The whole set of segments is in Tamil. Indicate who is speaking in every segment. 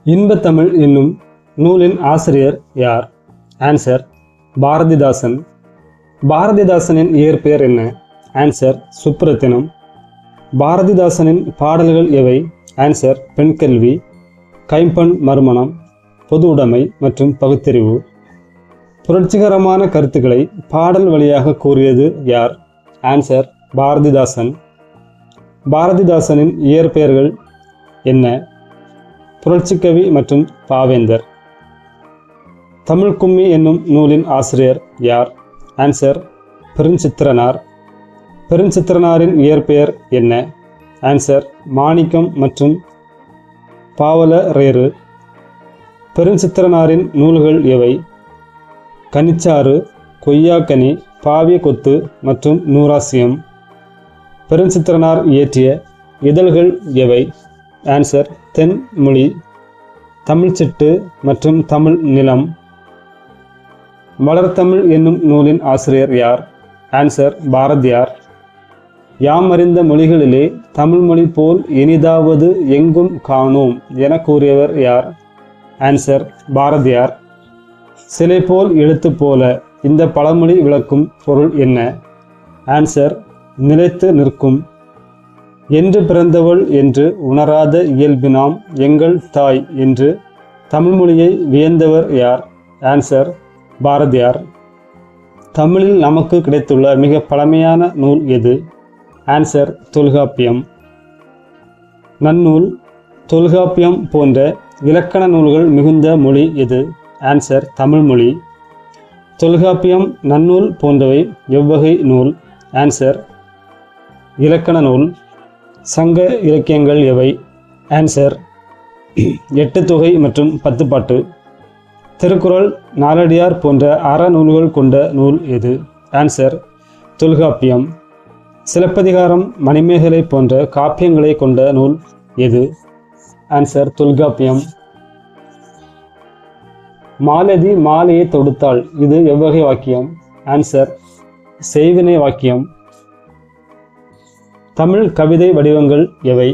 Speaker 1: இன்பத்தமிழ் என்னும் நூலின் ஆசிரியர் யார்? ஆன்சர் பாரதிதாசன். பாரதிதாசனின் இயற்பெயர் என்ன? ஆன்சர் சுப்புரத்தினம். பாரதிதாசனின் பாடல்கள் எவை? ஆன்சர் பெண்கல்வி, கைம்பெண் மறுமணம், பொது உடைமை மற்றும் பகுத்தறிவு. புரட்சிகரமான கருத்துக்களை பாடல் வழியாக கூறியது யார்? ஆன்சர் பாரதிதாசன். பாரதிதாசனின் இயற்பெயர்கள் என்ன? புரட்சிக்கவி மற்றும் பாவேந்தர். தமிழ் கும்மி என்னும் நூலின் ஆசிரியர் யார்? ஆன்சர் பெருஞ்சித்திரனார். பெருஞ்சித்திரனாரின் இயற்பெயர் என்ன? ஆன்சர் மாணிக்கம் மற்றும் பாவலரேறு. பெருஞ்சித்திரனாரின் நூல்கள் எவை? கனிச்சாறு, கொய்யாக்கனி, பாவிய கொத்து மற்றும் நூறாசியம். பெருஞ்சித்திரனார் இயற்றிய இதழ்கள் எவை? ஆன்சர் தென்மொழி, தமிழ்ச்சிட்டு மற்றும் தமிழ் நிலம். வளர்தமிழ் என்னும் நூலின் ஆசிரியர் யார்? ஆன்சர் பாரதியார். யாம் அறிந்த மொழிகளிலே தமிழ் மொழி போல் இனிதாவது எங்கும் காணோம் என கூறியவர் யார்? ஆன்சர் பாரதியார். சிலை போல் எழுத்து போல இந்த பழமொழி விளக்கும் பொருள் என்ன? ஆன்சர் நிலைத்து நிற்கும். என்று பிறந்தவள் என்று உணராத இயல்பினாம் எங்கள் தாய் என்று தமிழ்மொழியை வியந்தவர் யார்? ஆன்சர் பாரதியார். தமிழில் நமக்கு கிடைத்துள்ள மிக பழமையான நூல் எது? ஆன்சர் தொல்காப்பியம். நன்னூல், தொல்காப்பியம் போன்ற இலக்கண நூல்கள் மிகுந்த மொழி எது? ஆன்சர் தமிழ்மொழி. தொல்காப்பியம், நன்னூல் போன்றவை எவ்வகை நூல்? ஆன்சர் இலக்கண நூல். சங்க இலக்கியங்கள் எவை? ஆன்சர் 8 தொகை மற்றும் 10 பாட்டு. திருக்குறள், நாலடியார் போன்ற அறநூல்கள் கொண்ட நூல் எது? ஆன்சர் தொல்காப்பியம். சிலப்பதிகாரம், மணிமேகலை போன்ற காப்பியங்களை கொண்ட நூல் எது? ஆன்சர் தொல்காப்பியம். மாலதி மாலையை தொடுத்தாள், இது எவ்வகை வாக்கியம்? ஆன்சர் செய்வினை வாக்கியம். தமிழ் கவிதை வடிவங்கள் எவை?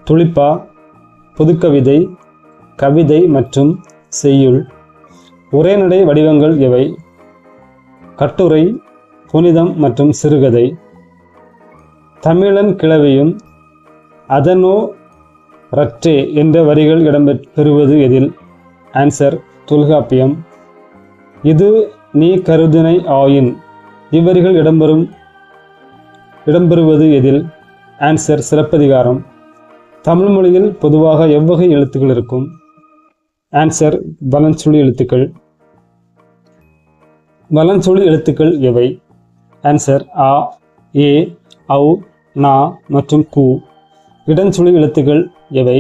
Speaker 1: துளிப்பா, புதுக்கவிதை, கவிதை மற்றும் செய்யுள். உரைநடை வடிவங்கள் எவை? கட்டுரை, புனிதம் மற்றும் சிறுகதை. தமிழன் கிழவியும் அதனோ ரற்றே என்ற வரிகள் இடம்பெறுவது எதில்? ஆன்சர் தொல்காப்பியம். இது நீ கருதினை ஆயின் இவ்வரிகள் இடம்பெறுவது எதில்? ஆன்சர் சிலப்பதிகாரம். தமிழ் மொழியில் பொதுவாக எவ்வகை எழுத்துக்கள் இருக்கும்? ஆன்சர் வலஞ்சுழி எழுத்துக்கள். வலஞ்சுழி எழுத்துக்கள் எவை? ஆன்சர் ஆ, ஏ, ஔ, நா மற்றும் கு. இடஞ்சுழி எழுத்துக்கள் எவை?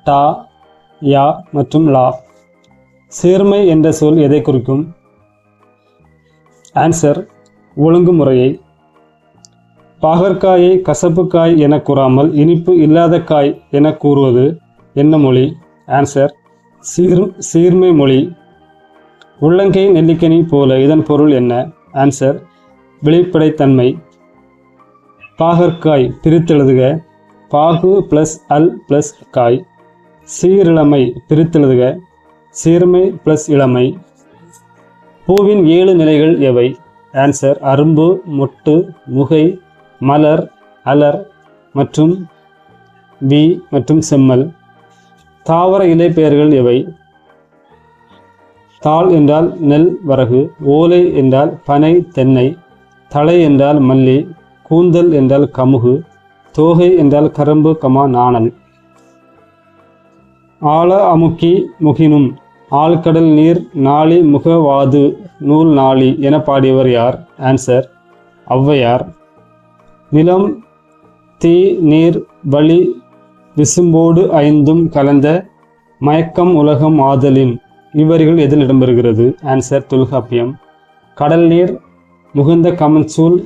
Speaker 1: டா, யா மற்றும் லா. சேர்மை என்ற சொல் எதை குறிக்கும்? ஆன்சர் ஒழுங்குமுறையை. பாகற்காயை கசப்புக்காய் என கூறாமல் இனிப்பு இல்லாத காய் என கூறுவது என்ன மொழி? ஆன்சர் சீர்மை மொழி. உள்ளங்கை நெல்லிக்கனி போல இதன் பொருள் என்ன? ஆன்சர் வெளிப்படைத்தன்மை. பாகற்காய் பிரித்தெழுதுக. பாகு பிளஸ் அல் பிளஸ் காய். சீரிழமை பிரித்தெழுதுக. சீர்மை பிளஸ் இளமை. பூவின் 7 நிலைகள் எவை? ஆன்சர் அரும்பு, மொட்டு, முகை, மலர், அலர் மற்றும் வி மற்றும் செம்மல். தாவர இலை பெயர்கள் எவை? தாள் என்றால் நெல், வரகு. ஓலை என்றால் பனை, தென்னை. தலை என்றால் மல்லி. கூந்தல் என்றால் கமுகு. தோகை என்றால் கரும்பு, நாணல். ஆழ அமுக்கி முகினும் ஆழ்கடல் நீர் நாளி முகவாது நூல் நாளி என பாடியவர் யார்? ஆன்சர் ஔவையார். நிலம், தீ, நீர், வளி, விசும்போடு 5ம் கலந்த மயக்கம் உலகம் ஆதலின் இவ்வரிகள் எதில் இடம்பெறுகிறது? ஆன்சர் தொல்காப்பியம். கடல் நீர், முகுந்த கமன்சூல்,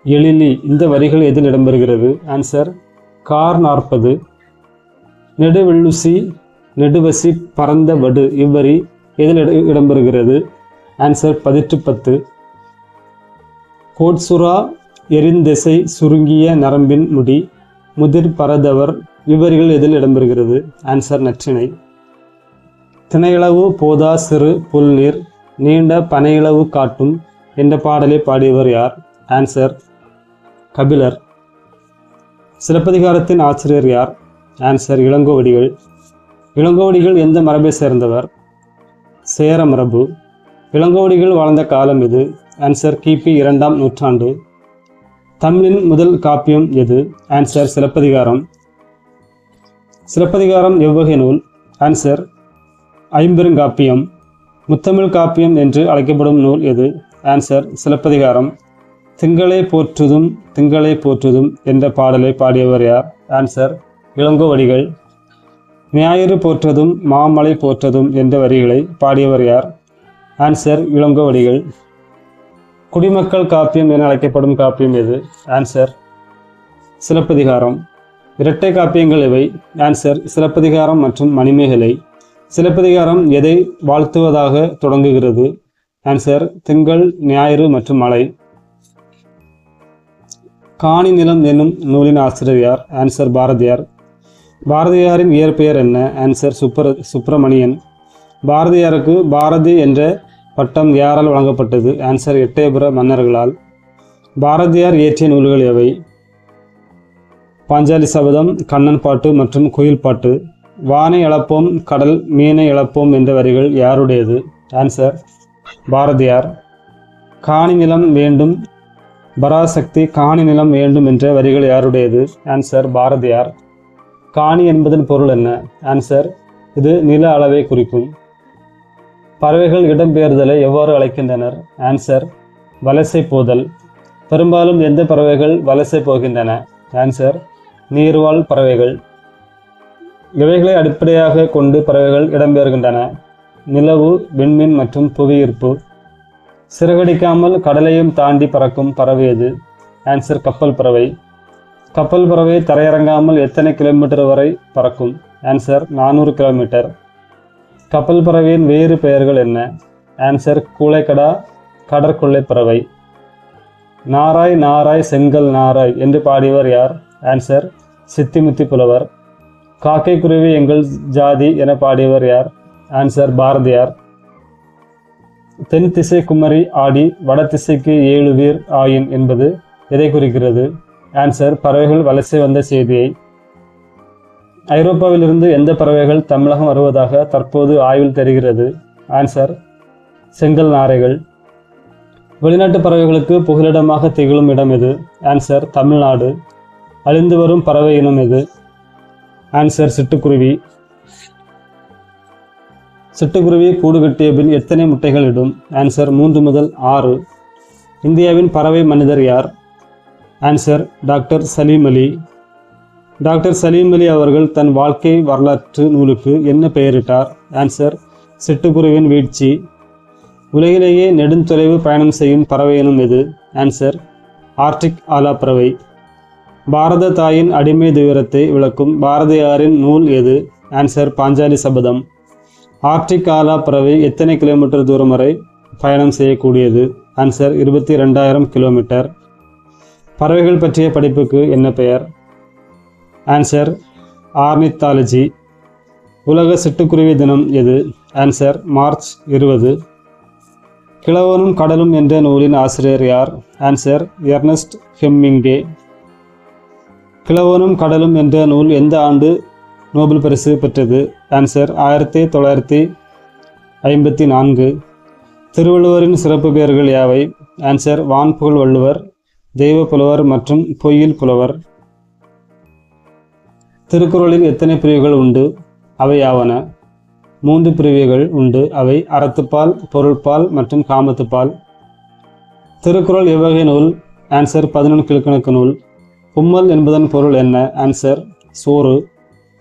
Speaker 1: எழிலி இந்த வரிகள் எதில் இடம்பெறுகிறது? Answer car 40. நெடுவெள்ளுசி, நெடுவசி, பரந்த வடு இவ்வரி எதில் இடம்பெறுகிறது? ஆன்சர் 18. கோட்சுரா, எரிந்திசை, சுருங்கிய நரம்பின் முடி, முதிர் பரதவர் இவ்வரிகள் எதில் இடம்பெறுகிறது? ஆன்சர் நற்றிணை. திணையளவு போதா சிறு புல்நீர் நீண்ட பனையிளவு காட்டும் என்ற பாடலை பாடியவர் யார்? ஆன்சர் கபிலர். சிலப்பதிகாரத்தின் ஆசிரியர் யார்? ஆன்சர் இளங்கோவடிகள். இளங்கோவடிகள் எந்த மரபை சேர்ந்தவர்? சேர மரபு. இளங்கோவடிகள் வாழ்ந்த காலம் எது? ஆன்சர் கிபி 2ஆம் நூற்றாண்டு. தமிழின் முதல் காப்பியம் எது? ஆன்சர் சிலப்பதிகாரம். சிலப்பதிகாரம் எவ்வகை நூல்? ஆன்சர் ஐம்பெருங்காப்பியம். முத்தமிழ் காப்பியம் என்று அழைக்கப்படும் நூல் எது? ஆன்சர் சிலப்பதிகாரம். திங்களை போற்றுதும் திங்களை போற்றுதும் என்ற பாடலை பாடியவர் யார்? ஆன்சர் இளங்கோவடிகள். ஞாயிறு போற்றதும் மாமலை போற்றதும் என்ற வரிகளை பாடியவர் யார்? ஆன்சர் இளங்கோவடிகள். குடிமக்கள் காப்பியம் என அழைக்கப்படும் காப்பியம் எது? ஆன்சர் சிலப்பதிகாரம். இரட்டை காப்பியங்கள் எவை? ஆன்சர் சிலப்பதிகாரம் மற்றும் மணிமேகலை. சிலப்பதிகாரம் எதை வாழ்த்துவதாக தொடங்குகிறது? ஆன்சர் திங்கள், ஞாயிறு மற்றும் மலை. காணி நிலம் என்னும் நூலின் ஆசிரியர் யார்? ஆன்சர் பாரதியார். பாரதியாரின் இயற்பெயர் என்ன? ஆன்சர் சுப்பிரமணியன். பாரதியாருக்கு பாரதி என்ற பட்டம் யாரால் வழங்கப்பட்டது? ஆன்சர் எட்டயபுர மன்னர்களால். பாரதியார் இயற்றிய நூல்கள் எவை? பாஞ்சாலி சபதம், கண்ணன் பாட்டு மற்றும் குயில் பாட்டு. வானை இழப்போம் கடல் மீனை இழப்போம் என்ற வரிகள் யாருடையது? ஆன்சர் பாரதியார். காணி நிலம் வேண்டும் பராசக்தி காணி நிலம் வேண்டும் என்ற வரிகள் யாருடையது? ஆன்சர் பாரதியார். காணி என்பதன் பொருள் என்ன? ஆன்சர் இது நில அளவை குறிக்கும். பறவைகள் இடம்பெயர்தலை எவ்வாறு அழைக்கின்றனர்? ஆன்சர் வலசை போதல். பெரும்பாலும் எந்த பறவைகள் வலசை போகின்றன? ஆன்சர் நீர்வாழ் பறவைகள். இவைகளை அடிப்படையாக கொண்டு பறவைகள் இடம்பெயர்கின்றன. நிலவு, விண்மீன் மற்றும் புவியீர்ப்பு. சிறகடிக்காமல் கடலையும் தாண்டி பறக்கும் பறவை எது? ஆன்சர் கப்பல் பறவை. கப்பல் பறவை தரையிறங்காமல் எத்தனை கிலோமீட்டர் வரை பறக்கும்? Answer 400 kilometre. கப்பல் பறவையின் வேறு பெயர்கள் என்ன? ஆன்சர் கூளைக்கடா, கடற்கொள்ளை பறவை. நாராய் நாராய் செங்கல் நாராய் என்று பாடியவர் யார்? ஆன்சர் சித்திமுத்தி புலவர். காக்கை குருவி எங்கள் ஜாதி என பாடியவர் யார்? ஆன்சர் பாரதியார். தென் திசை குமரி ஆடி வட திசைக்கு 7 வீர் ஆயின் என்பது எதை குறிக்கிறது? ஆன்சர் பறவைகள் வலசை வந்த செய்தியை. ஐரோப்பாவிலிருந்து எந்த பறவைகள் தமிழகம் வருவதாக தற்போது ஆய்வில் தெரிகிறது? ஆன்சர் செங்கல் நாரைகள். வெளிநாட்டு பறவைகளுக்கு புகலிடமாக திகழும் இடம் எது? ஆன்சர் தமிழ்நாடு. அழிந்து வரும் பறவை இனம் எது? ஆன்சர் சிட்டுக்குருவி. சிட்டுக்குருவி கூடு கட்டிய பின் எத்தனை முட்டைகள் இடும்? ஆன்சர் 3 முதல் 6. இந்தியாவின் பறவை மனிதர் யார்? ஆன்சர் டாக்டர் சலீம் அலி. டாக்டர் சலீம் அலி அவர்கள் தன் வாழ்க்கை வரலாற்று நூலுக்கு என்ன பெயரிட்டார்? ஆன்சர் சிட்டுக்குருவின் வீழ்ச்சி. உலகிலேயே நெடுந்தொலைவு பயணம் செய்யும் பறவை இனம் எது? ஆன்சர் ஆர்டிக் ஆலா பறவை. பாரத தாயின் அடிமை துயரத்தை விளக்கும் பாரதியாரின் நூல் எது? ஆன்சர் பாஞ்சாலி சபதம். ஆர்டிக் ஆலா பறவை எத்தனை கிலோமீட்டர் தூரம் வரை பயணம் செய்யக்கூடியது? Answer 22,000 kilometre. பறவைகள் பற்றிய படிப்புக்கு என்ன பெயர்? Answer ornithology. உலக சிட்டுக்குருவி தினம் எது? Answer March 20. கிழவனும் கடலும் என்ற நூலின் ஆசிரியர் யார்? Answer Ernst ஹெம்மிங்கே. கிழவனும் கடலும் என்ற நூல் எந்த ஆண்டு நோபல் பரிசு பெற்றது? ஆன்சர் 1954. திருவள்ளுவரின் சிறப்பு பெயர்கள் யாவை? ஆன்சர் வான்புகழ் வள்ளுவர், தெய்வ புலவர் மற்றும் பொய்யில் புலவர். திருக்குறளில் எத்தனை பிரிவுகள் உண்டு? அவை யாவன? 3 பிரிவுகள் உண்டு. அவை அறத்துப்பால், பொருள்பால் மற்றும் காமத்துப்பால். திருக்குறள் எவ்வகை நூல்? ஆன்சர் 11 கிழக்கணக்கு நூல். கும்மல் என்பதன் பொருள் என்ன? ஆன்சர் சோறு.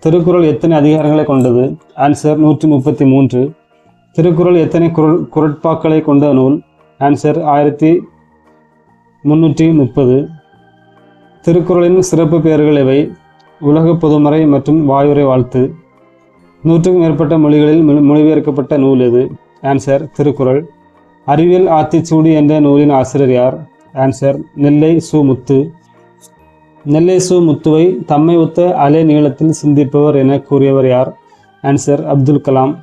Speaker 1: திருக்குறள் எத்தனை அதிகாரங்களை கொண்டது? ஆன்சர் 133. திருக்குறள் எத்தனை குரட்பாக்களை கொண்ட நூல்? ஆன்சர் 1330. திருக்குறளின் சிறப்பு பெயர்கள் எவை? உலக பொதுமறை மற்றும் வாயுரை வாழ்த்து. 100க்கும் மேற்பட்ட மொழிகளில் மொழிபெயர்க்கப்பட்ட நூல் எது? ஆன்சர் திருக்குறள். அறிவியல் ஆத்திச்சூடி என்ற நூலின் ஆசிரியர் யார்? ஆன்சர் நெல்லை சு முத்து. நெல்லை சு முத்துவை தம்மை ஒத்த அலை நீளத்தில் சிந்திப்பவர் என கூறியவர் யார்? ஆன்சர் அப்துல் கலாம்.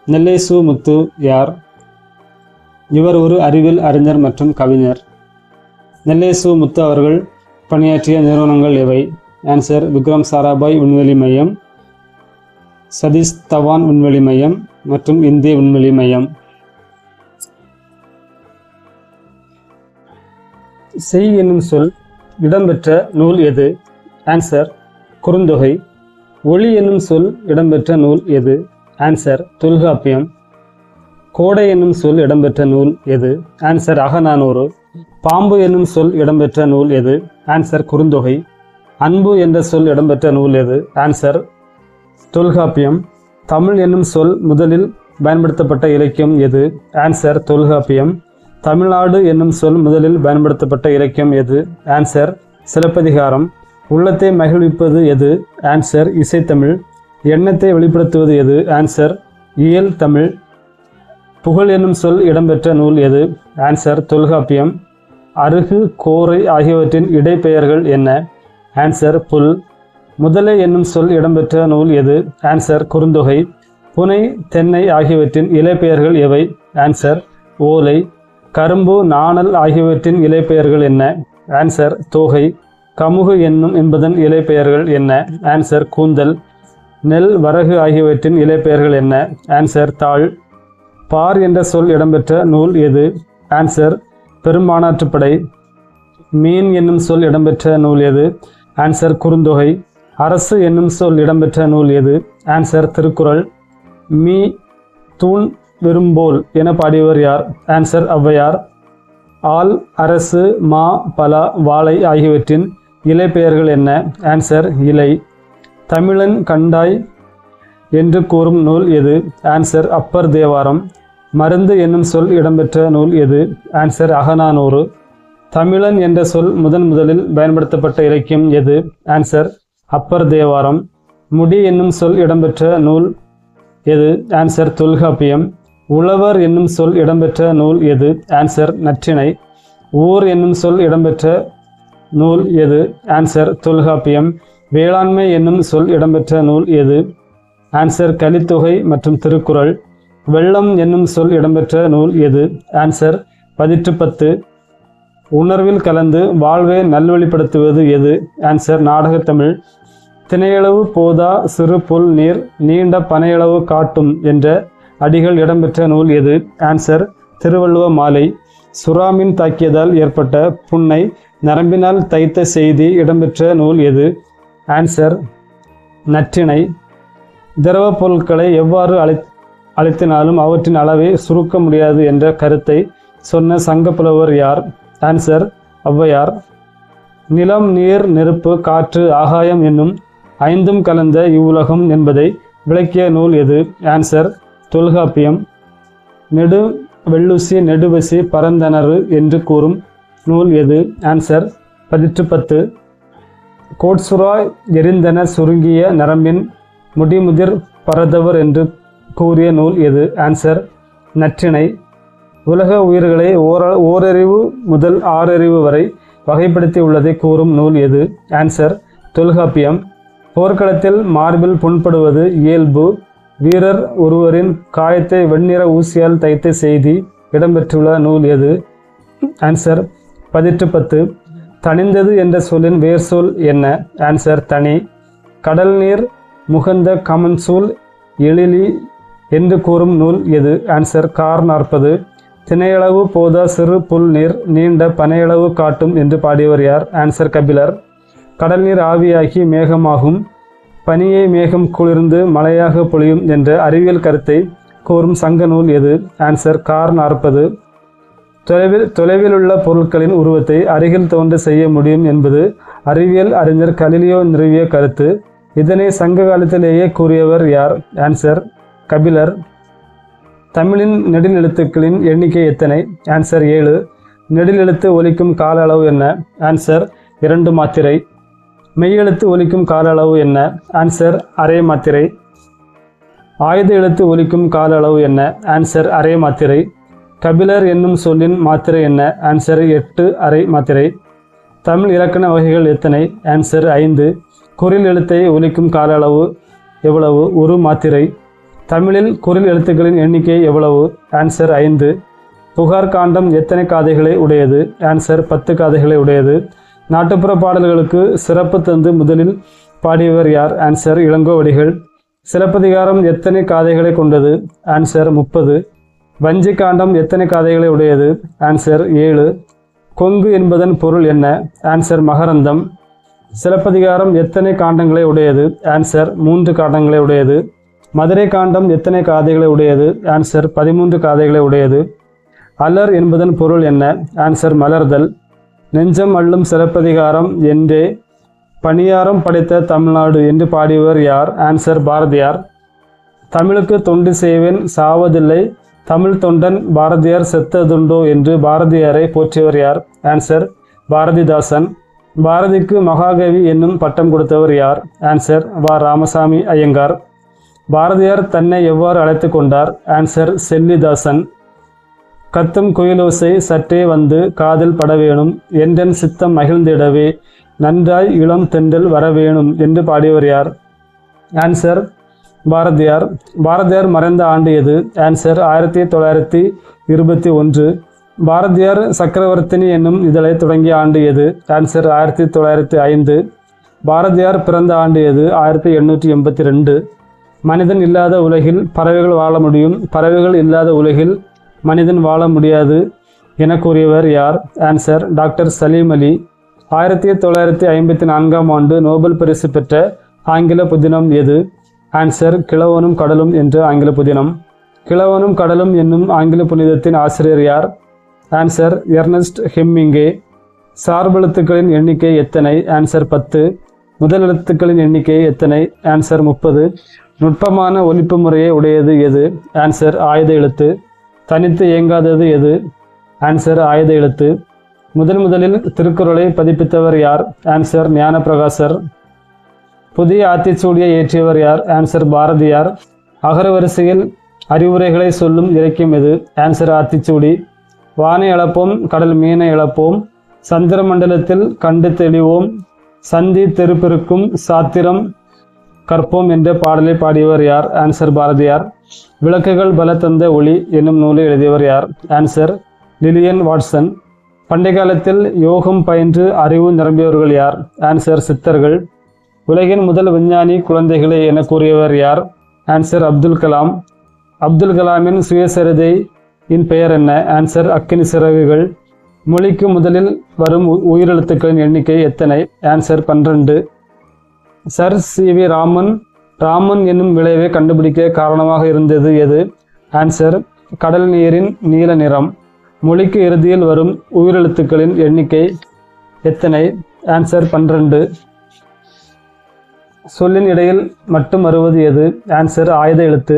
Speaker 1: நெல்லை சு. முத்து யார்? இவர் ஒரு அறிவியல் அறிஞர் மற்றும் கவிஞர். நெல்லை சு. முத்து அவர்கள் பணியாற்றிய நிறுவனங்கள் எவை? ஆன்சர் விக்ரம் சாராபாய் விண்வெளி மையம், சதீஷ் தவான் விண்வெளி மையம் மற்றும் இந்திய விண்வெளி மையம். செய் என்னும் சொல் இடம்பெற்ற நூல் எது? ஆன்சர் குறுந்தொகை. ஒளி என்னும் சொல் இடம்பெற்ற நூல் எது? ஆன்சர் தொல்காப்பியம். கோடை என்னும் சொல் இடம்பெற்ற நூல் எது? ஆன்சர் அகநானூறு. பாம்பு என்னும் சொல் இடம்பெற்ற நூல் எது? ஆன்சர் குறுந்தொகை. அன்பு என்ற சொல் இடம்பெற்ற நூல் எது? ஆன்சர் தொல்காப்பியம். தமிழ் என்னும் சொல் முதலில் பயன்படுத்தப்பட்ட இலக்கியம் எது? ஆன்சர் தொல்காப்பியம். தமிழ்நாடு என்னும் சொல் முதலில் பயன்படுத்தப்பட்ட இலக்கியம் எது? ஆன்சர் சிலப்பதிகாரம். உள்ளத்தை மகிழ்விப்பது எது? ஆன்சர் இசைத்தமிழ். எண்ணத்தை வெளிப்படுத்துவது எது? ஆன்சர் இயல் தமிழ். புகழ் என்னும் சொல் இடம்பெற்ற நூல் எது? ஆன்சர் தொல்காப்பியம். அருகு, கோரை ஆகியவற்றின் இடைப்பெயர்கள் என்ன? ஆன்சர் புல். முதலை என்னும் சொல் இடம்பெற்ற நூல் எது? ஆன்சர் குறுந்தொகை. புனை, தென்னை ஆகியவற்றின் இலைப்பெயர்கள் எவை? ஆன்சர் ஓலை. கரும்பு, நாணல் ஆகியவற்றின் இலைப்பெயர்கள் என்ன? ஆன்சர் தோகை. கமுகு என்னும் என்பதன் இலைப்பெயர்கள் என்ன? ஆன்சர் கூந்தல். நெல், வரகு ஆகியவற்றின் இலைப்பெயர்கள் என்ன? ஆன்சர் தாள். பார் என்ற சொல் இடம்பெற்ற நூல் எது? ஆன்சர் பெரும்பானாற்றுப்படை. மீன் என்னும் சொல் இடம்பெற்ற நூல் எது? ஆன்சர் குறுந்தொகை. அரசு என்னும் சொல் இடம்பெற்ற நூல் எது? ஆன்சர் திருக்குறள். மீ தூண் விரும்போல் என பாடியவர் யார்? ஆன்சர் ஔவையார். ஆல், அரசு, மா, பலா, வாழை ஆகியவற்றின் இலைப்பெயர்கள் என்ன? ஆன்சர் இலை. தமிழன் கண்டாய் என்று கூறும் நூல் எது? ஆன்சர் அப்பர் தேவாரம். மருந்து என்னும் சொல் இடம்பெற்ற நூல் எது? ஆன்சர் அகநானூறு. தமிழன் என்ற சொல் முதலில் பயன்படுத்தப்பட்ட இலக்கியம் எது? ஆன்சர் அப்பர் தேவாரம். முடி என்னும் சொல் இடம்பெற்ற நூல் எது? ஆன்சர் தொல்காப்பியம். உழவர் என்னும் சொல் இடம்பெற்ற நூல் எது? ஆன்சர் நற்றிணை. ஊர் என்னும் சொல் இடம்பெற்ற நூல் எது? ஆன்சர் தொல்காப்பியம். வேளாண்மை என்னும் சொல் இடம்பெற்ற நூல் எது? ஆன்சர் கலித்தொகை மற்றும் திருக்குறள். வெள்ளம் என்னும் சொல் இடம்பெற்ற நூல் எது? ஆன்சர் பதிற்றுப்பத்து. உணர்வில் கலந்து வாழ்வை நல்வழிப்படுத்துவது எது? ஆன்சர் நாடகத்தமிழ். திணையளவு போதா சிறு புல் நீர் நீண்ட பனையளவு காட்டும் என்ற அடிகள் இடம்பெற்ற நூல் எது? ஆன்சர் திருவள்ளுவ மாலை. சுறாமீன் தாக்கியதால் ஏற்பட்ட புண்ணை நரம்பினால் தைத்த செய்தி இடம்பெற்ற நூல் எது? ஆன்சர் நற்றிணை. திரவ பொருட்களை எவ்வாறு அழுத்தினாலும் அவற்றின் அளவை சுருக்க முடியாது என்ற கருத்தை சொன்ன சங்கப்புலவர் யார்? ஆன்சர் ஔவையார். நிலம், நீர், நெருப்பு, காற்று, ஆகாயம் என்னும் ஐந்தும் கலந்த இவ்வுலகம் என்பதை விளக்கிய நூல் எது? ஆன்சர் தொல்காப்பியம். நெடு வெள்ளுசி நெடுவசி பரந்தனறு என்று கூறும் நூல் எது? ஆன்சர் பதிற்றுப்பத்து. கோட்சுரா எரிந்தன சுருங்கிய நரம்பின் முடிமுதிர் பரதவர் என்று கூறிய நூல் எது? ஆன்சர் நற்றிணை. உலக உயிர்களை ஓரறிவு முதல் ஆறறிவு வரை வகைப்படுத்தி உள்ளதை கூறும் நூல் எது? ஆன்சர் தொல்காப்பியம். போர்க்களத்தில் மார்பில் புண்படுவது இயல்பு. வீரர் ஒருவரின் காயத்தை வெண்ணிற ஊசியால் தைத்த செய்தி இடம்பெற்றுள்ள நூல் எது? ஆன்சர் பதிற்றுப்பத்து. தணிந்தது என்ற சொல்லின் வேர் சொல் என்ன? ஆன்சர் தனி. கடல் நீர் முகந்த கமன்சூல் எழிலி என்று கூறும் நூல் எது? Answer car 40. திணையளவு போதா சிறு புல் நீர் நீண்ட பனையளவு காட்டும் என்று பாடியவர் யார்? ஆன்சர் கபிலர். கடல் நீர் ஆவியாகி மேகமாகும், பனியை மேகம் குளிர்ந்து மழையாக பொழியும் என்ற அறிவியல் கருத்தை கூறும் சங்க நூல் எது? Answer car 40. தொலைவில் உள்ள பொருட்களின் உருவத்தை அருகில் தோன்ற செய்ய முடியும் என்பது அறிவியல் அறிஞர் கலிலியோ நிறுவிய கருத்து. இதனை சங்க காலத்திலேயே கூறியவர் யார்? ஆன்சர் கபிலர். தமிழின் நெடில் எழுத்துக்களின் எண்ணிக்கை எத்தனை? ஆன்சர் 7. நெடில் எழுத்து ஒலிக்கும் கால அளவு என்ன? ஆன்சர் 2 மாத்திரை. மெய்யெழுத்து ஒலிக்கும் கால அளவு என்ன? ஆன்சர் அரை மாத்திரை. ஆயுத எழுத்து ஒலிக்கும் கால அளவு என்ன? ஆன்சர் அரை மாத்திரை. கபிலர் என்னும் சொல்லின் மாத்திரை என்ன? ஆன்சர் 8 அரை மாத்திரை. தமிழ் இலக்கண வகைகள் எத்தனை? ஆன்சர் 5. குறில் எழுத்தை ஒலிக்கும் கால அளவு எவ்வளவு? 1 மாத்திரை. தமிழில் குறில் எழுத்துக்களின் எண்ணிக்கை எவ்வளவு? ஆன்சர் 5. புகார் காண்டம் எத்தனை காதைகளை உடையது? ஆன்சர் 10 காதைகளை உடையது. நாட்டுப்புற பாடல்களுக்கு சிறப்பு தந்து முதலில் பாடியவர் யார்? ஆன்சர் இளங்கோவடிகள். சிலப்பதிகாரம் எத்தனை காதைகளை கொண்டது? ஆன்சர் 30. வஞ்சி காண்டம் எத்தனை காதைகளை உடையது? ஆன்சர் 7. கொங்கு என்பதன் பொருள் என்ன? ஆன்சர் மகரந்தம். சிலப்பதிகாரம் எத்தனை காண்டங்களை உடையது? ஆன்சர் 3 காண்டங்களை உடையது. மதுரை காண்டம் எத்தனை காதைகளை உடையது? ஆன்சர் 13 காதைகளை உடையது. அலர் என்பதன் பொருள் என்ன? ஆன்சர் மலர்தல். நெஞ்சம் அள்ளும் சிலப்பதிகாரம் என்றே பணியாரம் படைத்த தமிழ்நாடு என்று பாடியவர் யார்? ஆன்சர் பாரதியார். தமிழுக்கு தொண்டு செய்வேன் சாவதில்லை தமிழ் தொண்டன் பாரதியார் செத்ததுண்டோ என்று பாரதியாரை போற்றியவர் யார்? ஆன்சர் பாரதிதாசன். பாரதிக்கு மகாகவி என்னும் பட்டம் கொடுத்தவர் யார்? ஆன்சர் வ. ராமசாமி ஐயங்கார். பாரதியார் தன்னை எவ்வாறு அழைத்து கொண்டார்? ஆன்சர் செல்லிதாசன். கத்தும் குயிலோசை சற்றே வந்து காதில் படவேணும் என்றன் சித்தம் மகிழ்ந்திடவே நன்றாய் இளம் தென்றல் வரவேணும் என்று பாடியவர் யார்? ஆன்சர் பாரதியார். பாரதியார் மறைந்த ஆண்டு எது? ஆன்சர் 1921. பாரதியார் சக்கரவர்த்தினி என்னும் இதழை தொடங்கிய ஆண்டு எது? ஆன்சர் 1905. பாரதியார் பிறந்த ஆண்டு எது? 1882. மனிதன் இல்லாத உலகில் பறவைகள் வாழ முடியும், பறவைகள் இல்லாத உலகில் மனிதன் வாழ முடியாது என கூறியவர் யார்? ஆன்சர் டாக்டர் சலீம் அலி. 1954ஆம் ஆண்டு நோபல் பரிசு பெற்ற ஆங்கில புதினம் எது? ஆன்சர் கிழவனும் கடலும் என்ற ஆங்கில புதினம். கிழவனும் கடலும் என்னும் ஆங்கில புனிதத்தின் ஆசிரியர் யார்? Answer Ernst ஹெம்மிங்கே. சார்பெழுத்துக்களின் எண்ணிக்கை எத்தனை? ஆன்சர் 10. முதல் எழுத்துக்களின் எண்ணிக்கை எத்தனை? ஆன்சர் 30. நுட்பமான ஒலிப்பு முறையை உடையது எது? ஆன்சர் ஆயுத எழுத்து. தனித்து இயங்காதது எது? ஆன்சர் ஆயுத எழுத்து. முதலில் திருக்குறளை பதிப்பித்தவர் யார்? ஆன்சர் ஞானப்பிரகாசர். புதிய ஆத்திச்சூடியை இயற்றியவர் யார்? ஆன்சர் பாரதியார். அகரவரிசையில் அறிவுரைகளை சொல்லும் இலக்கியம் எது? ஆன்சர் ஆத்திச்சூடி. வானை அளப்போம் கடல் மீனை இழப்போம் சந்திர மண்டலத்தில் கண்டு தெளிவோம் சந்தி தெருப்பெருக்கும் சாத்திரம் கற்போம் என்ற பாடலை பாடியவர் யார்? ஆன்சர் பாரதியார். விளக்குகள் பல தந்த ஒளி என்னும் நூலை எழுதியவர் யார்? Answer Lillian Watson. பண்டை காலத்தில் யோகம் பயின்று அறிவு நிரம்பியவர்கள் யார்? ஆன்சர் சித்தர்கள். உலகின் முதல் விஞ்ஞானி குழந்தைகளே என கூறியவர் யார்? ஆன்சர் அப்துல் கலாம். அப்துல் கலாமின் சுயசரிதை பெயர் என்ன? ஆன்சர் அக்கினி சிறகுகள். மொழிக்கு முதலில் வரும் உயிரெழுத்துக்களின் எண்ணிக்கை எத்தனை? ஆன்சர் 12. Sir CV. ராமன் என்னும் விளைவை கண்டுபிடிக்க காரணமாக இருந்தது எது? ஆன்சர் கடல் நீரின் நீல நிறம். மொழிக்கு இறுதியில் வரும் உயிரெழுத்துக்களின் எண்ணிக்கை எத்தனை? ஆன்சர் 12. சொல்லின் இடையில் மட்டும் வருவது எது? ஆன்சர் ஆயுத எழுத்து.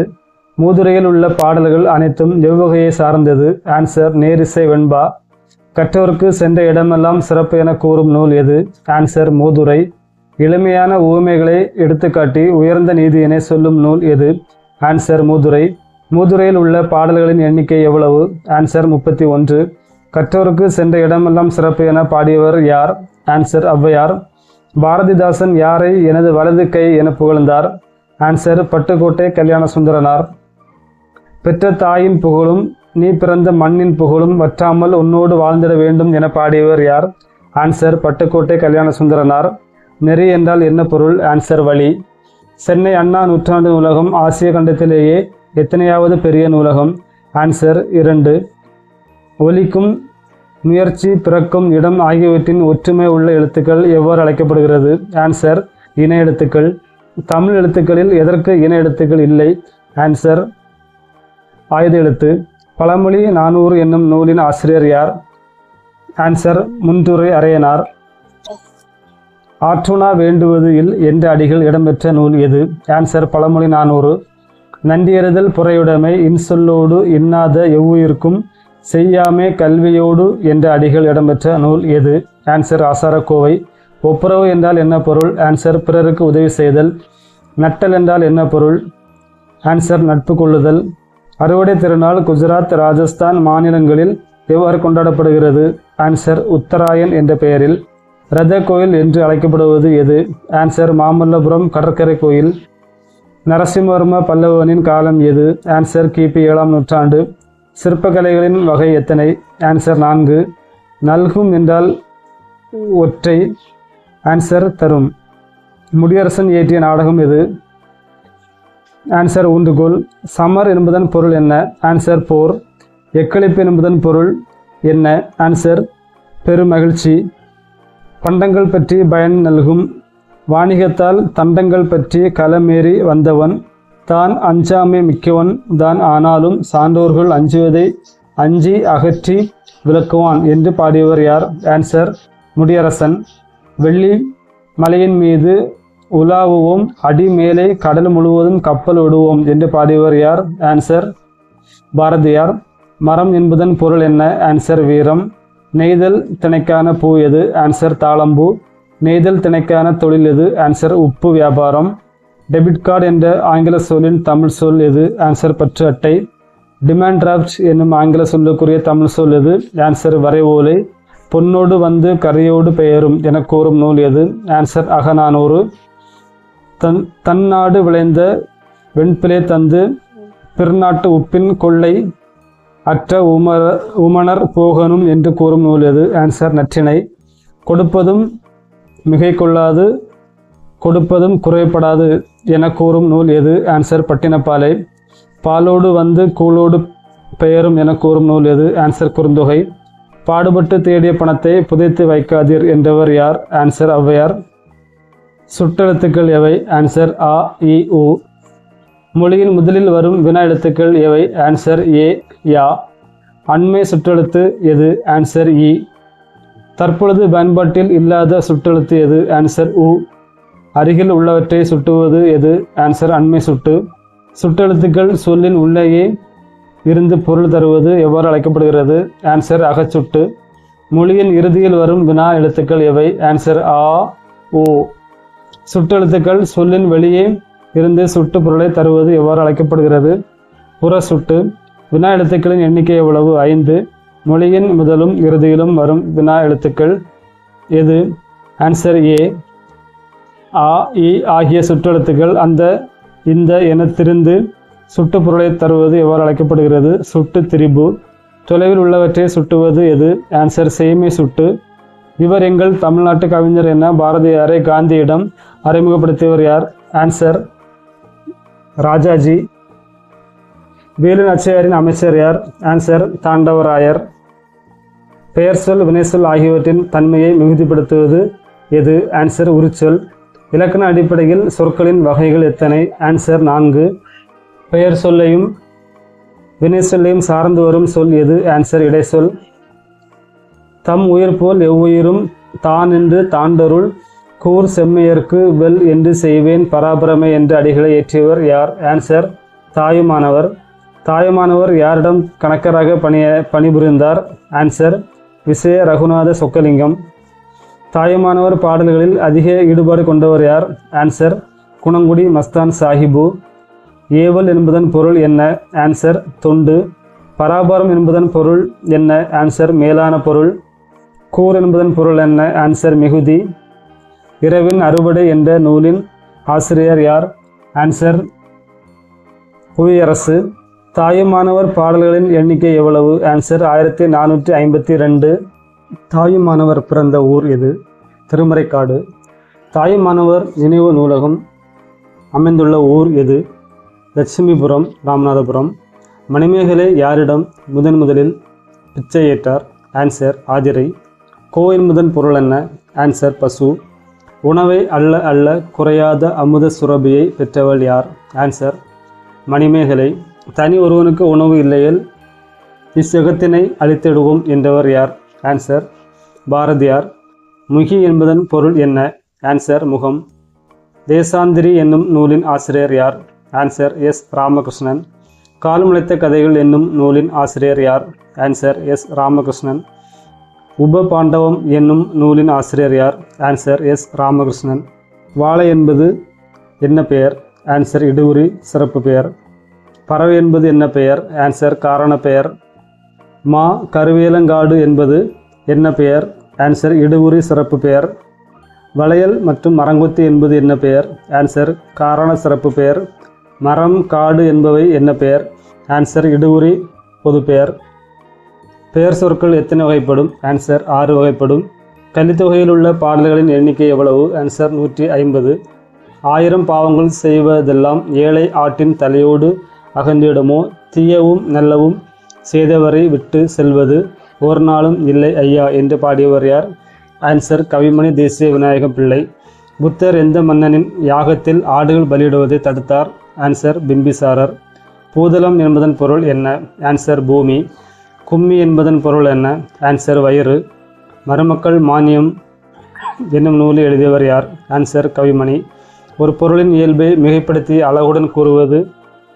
Speaker 1: மூதுரையில் உள்ள பாடல்கள் அனைத்தும் எவ்வகையை சார்ந்தது? ஆன்சர் நேரிசை வெண்பா. கற்றோருக்கு சென்ற இடமெல்லாம் சிறப்பு என கூறும் நூல் எது? ஆன்சர் மூதுரை. எளிமையான ஊமைகளை எடுத்துக்காட்டி உயர்ந்த நீதியினை சொல்லும் நூல் எது? ஆன்சர் மூதுரை. மூதுரையில் உள்ள பாடல்களின் எண்ணிக்கை எவ்வளவு? ஆன்சர் 31. கற்றோருக்கு சென்ற இடமெல்லாம் சிறப்பு என பாடியவர் யார்? ஆன்சர் ஔவையார். பாரதிதாசன் யாரை எனது வலது கை என புகழ்ந்தார்? ஆன்சர் பட்டுக்கோட்டை கல்யாண சுந்தரனார். பெற்ற தாயின் புகழும் நீ பிறந்த மண்ணின் புகழும் வற்றாமல் உன்னோடு வாழ்ந்திட வேண்டும் என பாடியவர் யார்? ஆன்சர் பட்டுக்கோட்டை கல்யாண சுந்தரனார். நெறி என்றால் என்ன பொருள்? ஆன்சர் வழி. சென்னை அண்ணா நூற்றாண்டு நூலகம் ஆசிய கண்டத்திலேயே எத்தனையாவது பெரிய நூலகம்? ஆன்சர் 2. ஒலிக்கும் முயற்சி பிறக்கும் இடம் ஆகியவற்றின் ஒற்றுமை உள்ள எழுத்துக்கள் எவ்வாறு அழைக்கப்படுகிறது? ஆன்சர் இன எழுத்துக்கள். தமிழ் எழுத்துக்களில் எதற்கு இன எழுத்துக்கள் இல்லை? ஆன்சர் ஆயுத எழுத்து. பழமொழி 400 என்னும் நூலின் ஆசிரியர் யார்? ஆன்சர் முன்துரை அரையனார். ஆற்றுணா வேண்டுவது இல் என்ற அடிகள் இடம்பெற்ற நூல் எது? ஆன்சர் பழமொழி 400. நன்றியறிதல் புறையுடைமை இன்சொல்லோடு இன்னாத எவ்வுயிர்க்கும் செய்யாமே கல்வியோடு என்ற அடிகள் இடம்பெற்ற நூல் எது? ஆன்சர் ஆசாரக்கோவை. ஒப்புரவு என்றால் என்ன பொருள்? ஆன்சர் பிறருக்கு உதவி செய்தல். நட்டல் என்றால் என்ன பொருள்? ஆன்சர் நட்பு கொள்ளுதல். அறுவடை திருநாள் குஜராத் ராஜஸ்தான் மாநிலங்களில் எவ்வாறு கொண்டாடப்படுகிறது? ஆன்சர் உத்தராயன் என்ற பெயரில். இரத கோயில் என்று அழைக்கப்படுவது எது? ஆன்சர் மாமல்லபுரம் கடற்கரை கோயில். நரசிம்மவர்ம பல்லவனின் காலம் எது? ஆன்சர் கிபி 7ஆம் நூற்றாண்டு. சிற்பக்கலைகளின் வகை எத்தனை? ஆன்சர் 4. நல்கும் என்றால் ஒற்றை. ஆன்சர் தரும். முடியரசன் இயற்றிய நாடகம் எது? ஆன்சர் ஊன்றுகோல். சமர் என்பதன் பொருள் என்ன? ஆன்சர் போர். எக்களிப்பு என்பதன் பொருள் என்ன? ஆன்சர் பெருமகிழ்ச்சி. பண்டங்கள் பற்றி பயன் நல்கும். வாணிகத்தால் தண்டங்கள் பற்றி களமேறி வந்தவன் தான் அஞ்சாமை மிக்கவன் தான், ஆனாலும் சான்றோர்கள் அஞ்சுவதை அஞ்சி அகற்றி விளக்குவான் என்று பாடியவர் யார்? ஆன்சர் முடியரசன். வெள்ளி மலையின் மீது உலாவுவோம், அடி மேலே கடல் முழுவதும் கப்பல் விடுவோம் என்று பாடியவர் யார்? ஆன்சர் பாரதியார். மரம் என்பதன் பொருள் என்ன? ஆன்சர் வீரம். நெய்தல் திணைக்கான பூ எது? ஆன்சர் தாளம்பூ. நெய்தல் திணைக்கான தொழில் எது? ஆன்சர் உப்பு வியாபாரம். டெபிட் கார்டு என்ற ஆங்கில சொல்லின் தமிழ் சொல் எது? ஆன்சர் பற்று அட்டை. டிமாண்ட் டிராஃப்ட் என்னும் ஆங்கில சொல்லுக்குரிய தமிழ் சொல் எது? ஆன்சர் வரைவோலை. பொன்னோடு வந்து கரையோடு பெயரும் என கூறும் நூல் எது? ஆன்சர் அகநானூறு. தன்னாடு விளைந்த வெண்பிலை தந்து பிறநாட்டு உப்பின் கொள்ளை அற்ற உமணர் போகனும் என்று கூறும் நூல் எது? ஆன்சர் நற்றிணை. கொடுப்பதும் மிகை கொள்ளாது கொடுப்பதும் குறைப்படாது என கூறும் நூல் எது? ஆன்சர் பட்டினப்பாலை. பாலோடு வந்து கூழோடு பெயரும் என கூறும் நூல் எது? ஆன்சர் குறுந்தொகை. பாடுபட்டு தேடிய பணத்தை புதைத்து வைக்காதீர் என்றவர் யார்? ஆன்சர் ஔவையார். சுட்டெழுத்துக்கள் எவை? ஆன்சர் அ இ உ. மொழியின் முதலில் வரும் வினா எழுத்துக்கள் எவை? ஆன்சர் ஏ யா. அண்மை சுற்றெழுத்து எது? ஆன்சர் இ. தற்பொழுது பயன்பாட்டில் இல்லாத சுற்றெழுத்து எது? ஆன்சர் உ. அருகில் உள்ளவற்றை சுட்டுவது எது? ஆன்சர் அண்மை சுட்டு. சுற்றெழுத்துக்கள் சொல்லின் உள்ளேயே இருந்து பொருள் தருவது எவ்வாறு அழைக்கப்படுகிறது? ஆன்சர் அகச்சுட்டு. மொழியின் இறுதியில் வரும் வினா எழுத்துக்கள் எவை? ஆன்சர் ஆ ஓ. சுற்றெழுத்துக்கள் சொல்லின் வெளியே இருந்து சுட்டு பொருளை தருவது எவ்வாறு அழைக்கப்படுகிறது? புற சுட்டு. வினா எழுத்துக்களின் எண்ணிக்கை எவ்வளவு? 5. மொழியின் முதலும் இறுதியிலும் வரும் வினா எழுத்துக்கள் எது? Answer A. ஆ இ ஆகிய சுற்றெழுத்துக்கள் அந்த இந்த என திரிந்து சுட்டு பொருளை தருவது எவ்வாறு அழைக்கப்படுகிறது? சுட்டு திரிபு. தொலைவில் உள்ளவற்றை சுட்டுவது எது? ஆன்சர் செய்மை சுட்டு. இவர் எங்கள் தமிழ்நாட்டு கவிஞர் என பாரதியாரை காந்தியிடம் அறிமுகப்படுத்தியவர் யார்? ஆன்சர் ராஜாஜி. வேலு நாச்சியாரின் அமைச்சர் யார்? ஆன்சர் தாண்டவராயர். பெயர் சொல் வினைச்சொல் ஆகியவற்றின் தன்மையை மிகுதிப்படுத்துவது எது? ஆன்சர் உரிச்சொல். இலக்கண அடிப்படையில் சொற்களின் வகைகள் எத்தனை? ஆன்சர் 4. பெயர் சொல்லையும் வினை சொல்லையும் சார்ந்து வரும் சொல் எது? ஆன்சர் இடைச்சொல். தம் உயிர் போல் எவ்வுயிரும் தான் என்று தாண்டருள் கூர் செம்மையர்க்கு வெல் என்று செய்வேன் பராபரமை என்ற அடிகளை ஏற்றியவர் யார்? ஆன்சர் தாயுமானவர். தாயுமானவர் யாரிடம் கணக்கராக பணிபுரிந்தார்? ஆன்சர் விசய ரகுநாத சொக்கலிங்கம். தாயுமானவர் பாடல்களில் அதிக ஈடுபாடு கொண்டவர் யார்? ஆன்சர் குணங்குடி மஸ்தான் சாஹிபு. ஏவல் என்பதன் பொருள் என்ன? ஆன்சர் தொண்டு. பராபரம் என்பதன் பொருள் என்ன? ஆன்சர் மேலான பொருள். கூர் என்பதன் பொருள் என்ன? ஆன்சர் மிகுதி. இரவின் அறுவடை என்ற நூலின் ஆசிரியர் யார்? ஆன்சர் புவியரசு. தாயுமானவர் பாடல்களின் எண்ணிக்கை எவ்வளவு? ஆன்சர் 1452. தாயுமானவர் பிறந்த ஊர் எது? திருமறைக்காடு. தாயுமானவர் நினைவு நூலகம் அமைந்துள்ள ஊர் எது? லட்சுமிபுரம், ராமநாதபுரம். மணிமேகலை யாரிடம் முதலில் பிச்சை ஏற்றார்? ஆன்சர் ஆதிரை. கோ என்பதன் பொருள் என்ன? ஆன்சர் பசு. உணவை அல்ல அல்ல குறையாத அமுத சுரபியை பெற்றவள் யார்? ஆன்சர் மணிமேகலை. தனி ஒருவனுக்கு உணவு இல்லையேல் இச்சகத்தினை அழித்திடுவோம் என்றவர் யார்? ஆன்சர் பாரதியார். முகி என்பதன் பொருள் என்ன? ஆன்சர் முகம். தேசாந்திரி என்னும் நூலின் ஆசிரியர் யார்? Answer S Ramakrishnan. கால்முளைத்த கதைகள் என்னும் நூலின் ஆசிரியர் யார்? Answer S Ramakrishnan. உப பாண்டவம் என்னும் நூலின் ஆசிரியர் யார்? Answer S Ramakrishnan. வாழை என்பது என்ன பெயர்? ஆன்சர் இடுவுரி சிறப்பு பெயர். பறவை என்பது என்ன பெயர்? ஆன்சர் காரண பெயர். மா கருவேலங்காடு என்பது என்ன பெயர்? ஆன்சர் இடுவுரி சிறப்பு பெயர். வளையல் மற்றும் மரங்கொத்தி என்பது என்ன பெயர்? ஆன்சர் காரண சிறப்பு பெயர். மரம் காடு என்பவை என்ன பெயர்? ஆன்சர் இடுவுரி பொதுப்பெயர். பெயர் சொற்கள் எத்தனை வகைப்படும்? ஆன்சர் 6 வகைப்படும். கலித்தொகையில் உள்ள பாடல்களின் எண்ணிக்கை எவ்வளவு? ஆன்சர் 150. 1000 பாவங்கள் செய்வதெல்லாம் ஏழை ஆட்டின் தலையோடு அகன்றிடுமோ? தீயவும் நல்லவும் செய்தவரை விட்டு செல்வது ஒரு நாளும் இல்லை ஐயா என்று பாடியவர் யார்? ஆன்சர் கவிமணி தேசிய விநாயகம் பிள்ளை. புத்தர் எந்த மன்னனின் யாகத்தில் ஆடுகள் பலியிடுவதை தடுத்தார்? ஆன்சர் பிம்பிசாரர். பூதளம் என்பதன் பொருள் என்ன? ஆன்சர் பூமி. கும்மி என்பதன் பொருள் என்ன? ஆன்சர் வயிறு. மருமக்கள் மானியம் என்னும் நூலை எழுதியவர் யார்? ஆன்சர் கவிமணி. ஒரு பொருளின் இயல்பை மிகைப்படுத்தி அழகுடன் கூறுவது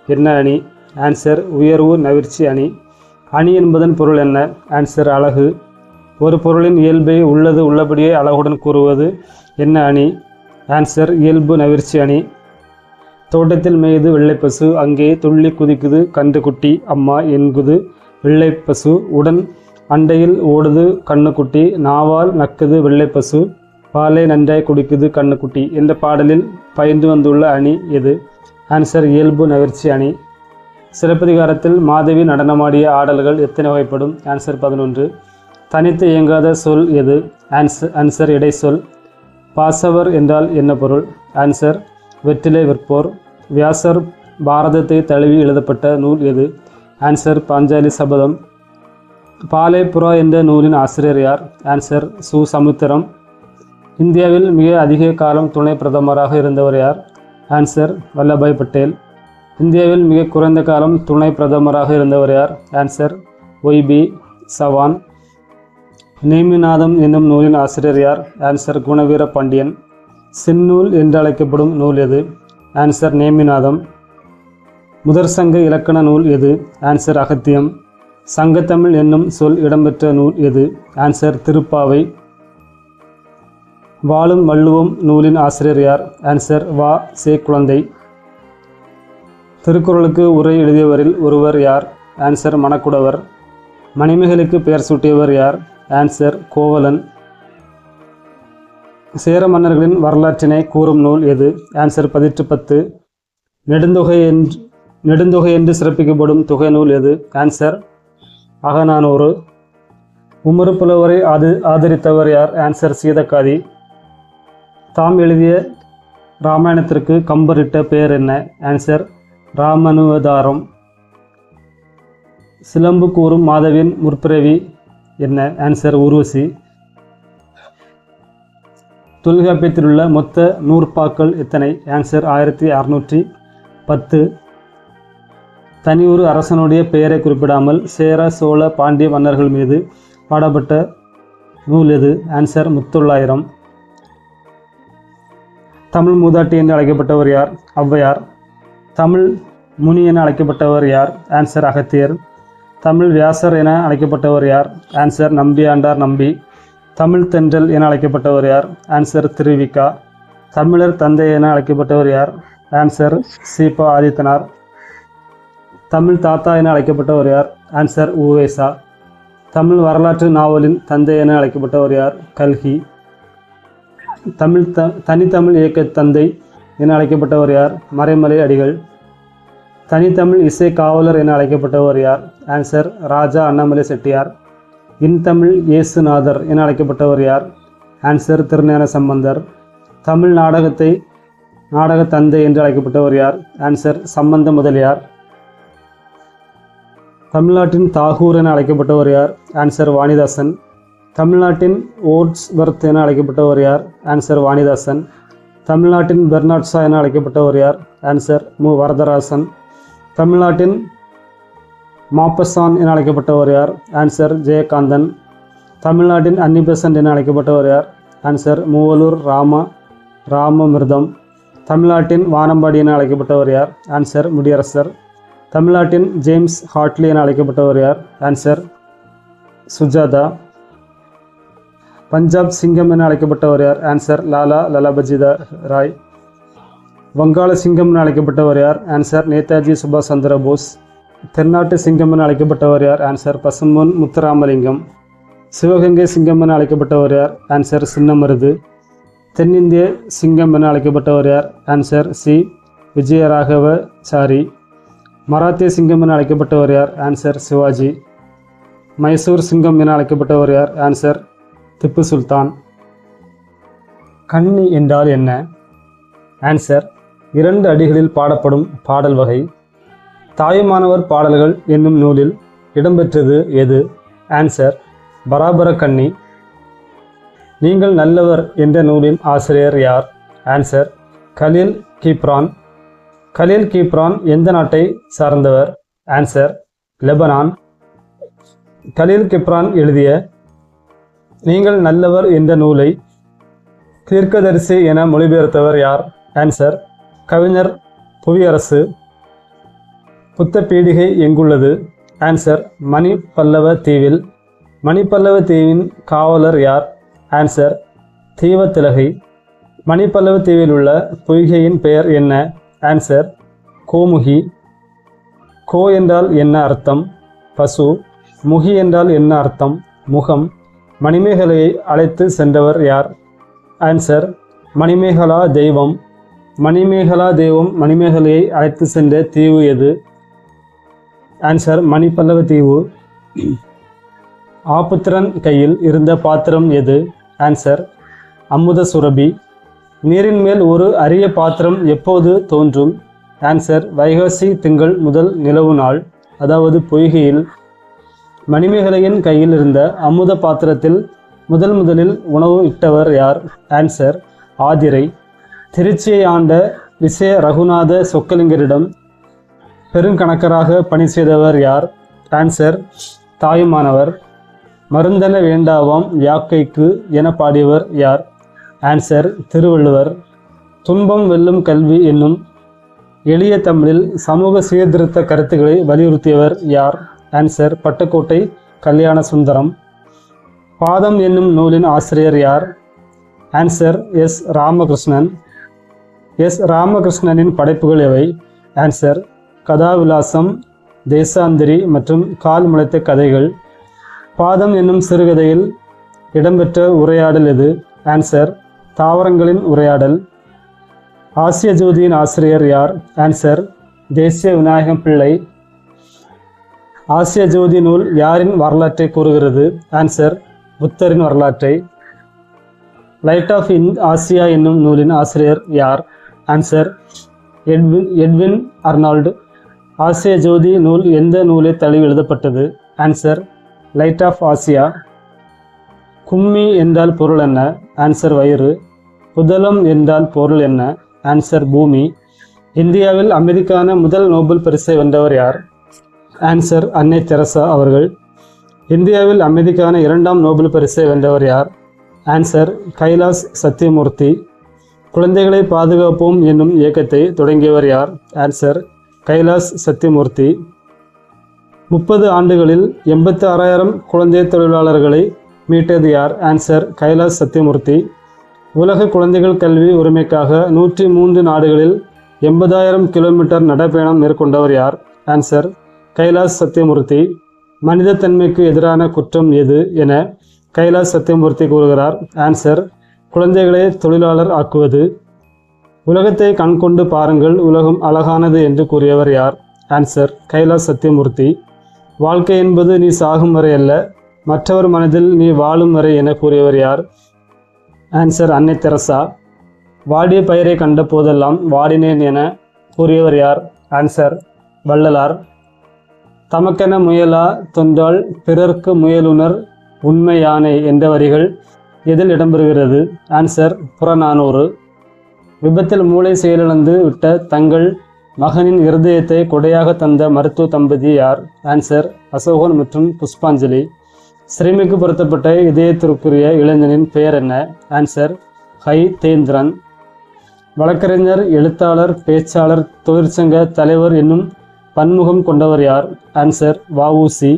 Speaker 1: என்ன அணி? ஆன்சர் உயர்வு நவிர்ச்சி அணி. அணி என்பதன் பொருள் என்ன? ஆன்சர் அழகு. ஒரு பொருளின் இயல்பை உள்ளது உள்ளபடியே அழகுடன் கூறுவது என்ன அணி? ஆன்சர் இயல்பு நவிர்ச்சி அணி. தோட்டத்தில் மேய்து வெள்ளைப்பசு, அங்கே துள்ளி குதிக்குது கன்றுக்குட்டி அம்மா என்குது வெள்ளைப்பசு, உடன் அண்டையில் ஓடுது கண்ணுக்குட்டி, நாவால் நக்குது வெள்ளைப்பசு, பாலை நன்றாய் குடிக்குது கண்ணுக்குட்டி. இந்த பாடலில் பயின்று வந்துள்ள அணி எது? ஆன்சர் இயல்பு நவிர்ச்சி அணி. சிலப்பதிகாரத்தில் மாதவி நடனமாடிய ஆடல்கள் எத்தனை வகைப்படும்? ஆன்சர் 11. தனித்து இயங்காத சொல் எது? ஆன்சர் இடை சொல். பாசவர் என்றால் என்ன பொருள்? ஆன்சர் வெற்றிலை விற்போர். வியாசர் பாரதத்தை தழுவி எழுதப்பட்ட நூல் எது? ஆன்சர் பாஞ்சாலி சபதம். பாலை புறா என்ற நூலின் ஆசிரியர் யார்? ஆன்சர் சு. சமுத்திரம். இந்தியாவில் மிக அதிக காலம் துணை பிரதமராக இருந்தவர் யார்? ஆன்சர் வல்லபாய் பட்டேல். இந்தியாவில் மிக குறைந்த காலம் துணை பிரதமராக இருந்தவர் யார்? Answer YB Chavan. நேமிநாதம் என்னும் நூலின் ஆசிரியர் யார்? ஆன்சர் குணவீர பாண்டியன். செந்நூல் என்று அழைக்கப்படும் நூல் எது? ஆன்சர் நேமிநாதம். முதற் சங்க இலக்கண நூல் எது? ஆன்சர் அகத்தியம். சங்கத்தமிழ் என்னும் சொல் இடம்பெற்ற நூல் எது? ஆன்சர் திருப்பாவை. வாழும் வள்ளுவம் நூலின் ஆசிரியர் யார்? ஆன்சர் வா. சே. குழந்தை. திருக்குறளுக்கு உரை எழுதியவரில் ஒருவர் யார்? ஆன்சர் மணக்குடவர். மணிமேகலைக்கு பெயர் சூட்டியவர் யார்? ஆன்சர் கோவலன். சேர மன்னர்களின் வரலாற்றினை கூறும் நூல் எது? ஆன்சர் பதிற்று 10. நெடுந்தொகை என்று சிறப்பிக்கப்படும் தொகை நூல் எது? ஆன்சர் அகநானூறு. உமறு புலவரை ஆதரித்தவர் யார்? ஆன்சர் சீதக்காதி. தாம் எழுதிய இராமாயணத்திற்கு கம்பரிட்ட பெயர் என்ன? ஆன்சர் ராமனுவதாரம். சிலம்பு கூறும் மாதவியின் முற்பிறவி என்ன? ஆன்சர் ஊர்வசி. தொல்காப்பியத்தில் உள்ள மொத்த நூற்பாக்கள் எத்தனை? ஆன்சர் 1610. தனி ஒரு அரசனுடைய பெயரை குறிப்பிடாமல் சேர சோழ பாண்டிய மன்னர்கள் மீது பாடப்பட்ட நூல் எது? ஆன்சர் முத்தொள்ளாயிரம். தமிழ் மூதாட்டி என்று அழைக்கப்பட்டவர் யார்? ஔவையார். தமிழ் முனி என அழைக்கப்பட்டவர் யார்? ஆன்சர் அகத்தியர். தமிழ் வியாசர் என அழைக்கப்பட்டவர் யார்? ஆன்சர் நம்பியாண்டார் நம்பி. தமிழ் தென்றல் என அழைக்கப்பட்டவர் யார்? ஆன்சர் திருவிக்கா. தமிழர் தந்தை என அழைக்கப்பட்டவர் யார்? ஆன்சர் சீபா ஆதித்தனார். தமிழ் தாத்தா என அழைக்கப்பட்டவர் யார்? ஆன்சர் உவேசா. தமிழ் வரலாற்று நாவலின் தந்தை என அழைக்கப்பட்டவர் யார்? கல்கி. தனித்தமிழ் இயக்க தந்தை என அழைக்கப்பட்டவர் யார்? மறைமலை அடிகள். தனித்தமிழ் இசை காவலர் என அழைக்கப்பட்டவர் யார்? ஆன்சர் ராஜா அண்ணாமலை செட்டியார். இன்தமிழ் இயேசுநாதர் என அழைக்கப்பட்டவர் யார்? ஆன்சர் திருஞான சம்பந்தர். தமிழ் நாடக தந்தை என்று அழைக்கப்பட்டவர் யார்? ஆன்சர் சம்பந்த முதலியார். தமிழ்நாட்டின் தாகூர் என அழைக்கப்பட்டவர் யார்? ஆன்சர் வாணிதாசன். தமிழ்நாட்டின் ஓட்ஸ்வர்த் என அழைக்கப்பட்டவர் யார்? ஆன்சர் வாணிதாசன். தமிழ்நாட்டின் பெர்னாட் ஷா என அழைக்கப்பட்டவர் யார்? ஆன்சர் மு. வரதராசன். தமிழ்நாட்டின் மாப்பசான் என அழைக்கப்பட்டவர் யார்? ஆன்சர் ஜெயகாந்தன். தமிழ்நாட்டின் அன்னிபெசன்ட் என அழைக்கப்பட்டவர் யார்? ஆன்சர் மூவலூர் ராமமிர்தம். தமிழ்நாட்டின் வானம்பாடி என அழைக்கப்பட்டவர் யார்? ஆன்சர் முடியரசர். தமிழ்நாட்டின் ஜேம்ஸ் ஹாட்லி என அழைக்கப்பட்டவர் யார்? ஆன்சர் சுஜாதா. பஞ்சாப் சிங்கம் என அழைக்கப்பட்டவர் யார்? ஆன்சர் லாலா லலபதி ராய். வங்காள சிங்கம் என அழைக்கப்பட்டவர் யார்? ஆன்சர் நேதாஜி சுபாஷ் சந்திர போஸ். தென்னாட்டு சிங்கம் என அழைக்கப்பட்டவர் யார்? ஆன்சர் பசும்பொன் முத்துராமலிங்கம். சிவகங்கை சிங்கம் என அழைக்கப்பட்டவர் யார்? ஆன்சர் சின்னமருது. தென்னிந்திய சிங்கம் என அழைக்கப்பட்டவர் யார்? ஆன்சர் சி. விஜயராகவச்சாரி. மராத்திய சிங்கம் என அழைக்கப்பட்டவர் யார்? ஆன்சர் சிவாஜி. மைசூர் சிங்கம் என அழைக்கப்பட்டவர் யார்? ஆன்சர் திப்பு சுல்தான். கன்னி என்றால் என்ன? ஆன்சர் 2 அடிகளில் பாடப்படும் பாடல் வகை. தாயுமானவர் பாடல்கள் என்னும் நூலில் இடம்பெற்றது எது? ஆன்சர் பராபர கன்னி. நீங்கள் நல்லவர் என்ற நூலின் ஆசிரியர் யார்? ஆன்சர் கலீல் கிப்ரான். கலீல் கிப்ரான் எந்த நாட்டை சார்ந்தவர்? Answer Lebanon. கலீல் கிப்ரான் எழுதிய நீங்கள் நல்லவர் என்ற நூலை தீர்க்கதரிசி என மொழிபெயர்த்தவர் யார்? ஆன்சர் கவிஞர் புவியரசு. புத்த பீடிகை எங்குள்ளது? ஆன்சர் மணிப்பல்லவ தீவில். மணிப்பல்லவ தீவின் காவலர் யார்? ஆன்சர் தீவத்திலகை. மணிப்பல்லவ தீவில் உள்ள பொய்கையின் பெயர் என்ன? ஆன்சர் கோமுகி. கோ என்றால் என்ன அர்த்தம்? பசு. முகி என்றால் என்ன அர்த்தம்? முகம். மணிமேகலையை அழைத்து சென்றவர் யார்? ஆன்சர் மணிமேகலா தெய்வம். மணிமேகலா தெய்வம் மணிமேகலையை அழைத்து சென்ற தீவு எது? ஆன்சர் மணிப்பல்லவ தீவு. ஆபுத்திரன் கையில் இருந்த பாத்திரம் எது? ஆன்சர் அமுத சுரபி. நீரின் மேல் ஒரு அரிய பாத்திரம் எப்போது தோன்றும்? ஆன்சர் வைகாசி திங்கள் முதல் நிலவு நாள், அதாவது பொய்கையில். மணிமேகலையின் கையில் இருந்த அமுத பாத்திரத்தில் முதலில் உணவு இட்டவர் யார்? ஆன்சர் ஆதிரை. திருச்சியை ஆண்ட விசய ரகுநாத சொக்கலிங்கரிடம் பெருங்கணக்கராக பணி செய்தவர் யார்? ஆன்சர் தாயுமானவர். மருந்தென வேண்டாவாம் யாக்கைக்கு என பாடியவர் யார்? ஆன்சர் திருவள்ளுவர். துன்பம் வெல்லும் கல்வி என்னும் எளிய தமிழில் சமூக சீர்திருத்த கருத்துக்களை வலியுறுத்தியவர் யார்? ஆன்சர் பட்டுக்கோட்டை கல்யாண சுந்தரம். பாதம் என்னும் நூலின் ஆசிரியர் யார்? Answer S Ramakrishnan. எஸ் ராமகிருஷ்ணனின் படைப்புகள் எவை? ஆன்சர் கதாவிலாசம், தேசாந்திரி மற்றும் கால் முளைத்த கதைகள். பாதம் என்னும் சிறுகதையில் இடம்பெற்ற உரையாடல் எது? ஆன்சர் தாவரங்களின் உரையாடல். ஆசிய ஜோதியின் ஆசிரியர் யார்? ஆன்சர் தேசிய விநாயகம் பிள்ளை. ஆசிய ஜோதி நூல் யாரின் வரலாற்றை கூறுகிறது? ஆன்சர் புத்தரின் வரலாற்றை. லைட் ஆஃப் ஆசியா என்னும் நூலின் ஆசிரியர் யார்? Answer Edwin Arnold. Asiya Jothi நூல் எந்த நூலை தழுவி எழுதப்பட்டது? Answer light of Asia. கும்மி என்றால் பொருள் என்ன? ஆன்சர் வயிறு. புதலம் என்றால் பொருள் என்ன? ஆன்சர் பூமி. இந்தியாவில் அமைதிக்கான முதல் நோபல் பரிசை வென்றவர் யார்? ஆன்சர் அன்னை தெரசா அவர்கள். இந்தியாவில் அமைதிக்கான 2ஆம் நோபல் பரிசை வென்றவர் யார்? ஆன்சர் கைலாஸ் சத்தியமூர்த்தி. குழந்தைகளை பாதுகாப்போம் என்னும் இயக்கத்தை தொடங்கியவர் யார்? ஆன்சர் கைலாஸ் சத்தியமூர்த்தி. 30 ஆண்டுகளில் 86,000 குழந்தை தொழிலாளர்களை மீட்டது யார்? ஆன்சர் கைலாஸ் சத்தியமூர்த்தி. உலக குழந்தைகள் கல்வி உரிமைக்காக 103 நாடுகளில் 80,000 கிலோமீட்டர் நடைபயணம் மேற்கொண்டவர் யார்? ஆன்சர் கைலாஸ் சத்தியமூர்த்தி. மனிதத்தன்மைக்கு எதிரான குற்றம் எது என கைலாஸ் சத்தியமூர்த்தி கூறுகிறார்? ஆன்சர் குழந்தைகளை தொழிலாளர் ஆக்குவது. உலகத்தை கண்கொண்டு பாருங்கள், உலகம் அழகானது என்று கூறியவர் யார்? ஆன்சர் கைலாஸ் சத்தியமூர்த்தி. வாழ்க்கை என்பது நீ சாகும் வரை அல்ல, மற்றவர் மனதில் நீ வாழும் வரை என கூறியவர் யார்? ஆன்சர் அன்னை தெரசா. வாடிய பயிரை கண்ட போதெல்லாம் வாடினேன் என கூறியவர் யார்? ஆன்சர் வள்ளலார். தமக்கென முயலா தொன்றால் பிறர்க்கு முயலுனர் உண்மை யானை என்ற வரிகள் எதில் இடம்பெறுகிறது? ஆன்சர் புறநானூறு. விபத்தில் மூளை செயலிழந்து விட்ட தங்கள் மகனின் இருதயத்தை கொடையாக தந்த மருத்துவ தம்பதி யார்? ஆன்சர் அசோகன் மற்றும் புஷ்பாஞ்சலி. சிறுமிக்கு பொருத்தப்பட்ட இதயத்திற்குரிய இளைஞனின் பெயர் என்ன? ஆன்சர் ஹை தேந்திரன். வழக்கறிஞர், எழுத்தாளர், பேச்சாளர், தொழிற்சங்க தலைவர் என்னும் பன்முகம் கொண்டவர் யார்? ஆன்சர் வ.உ.சி.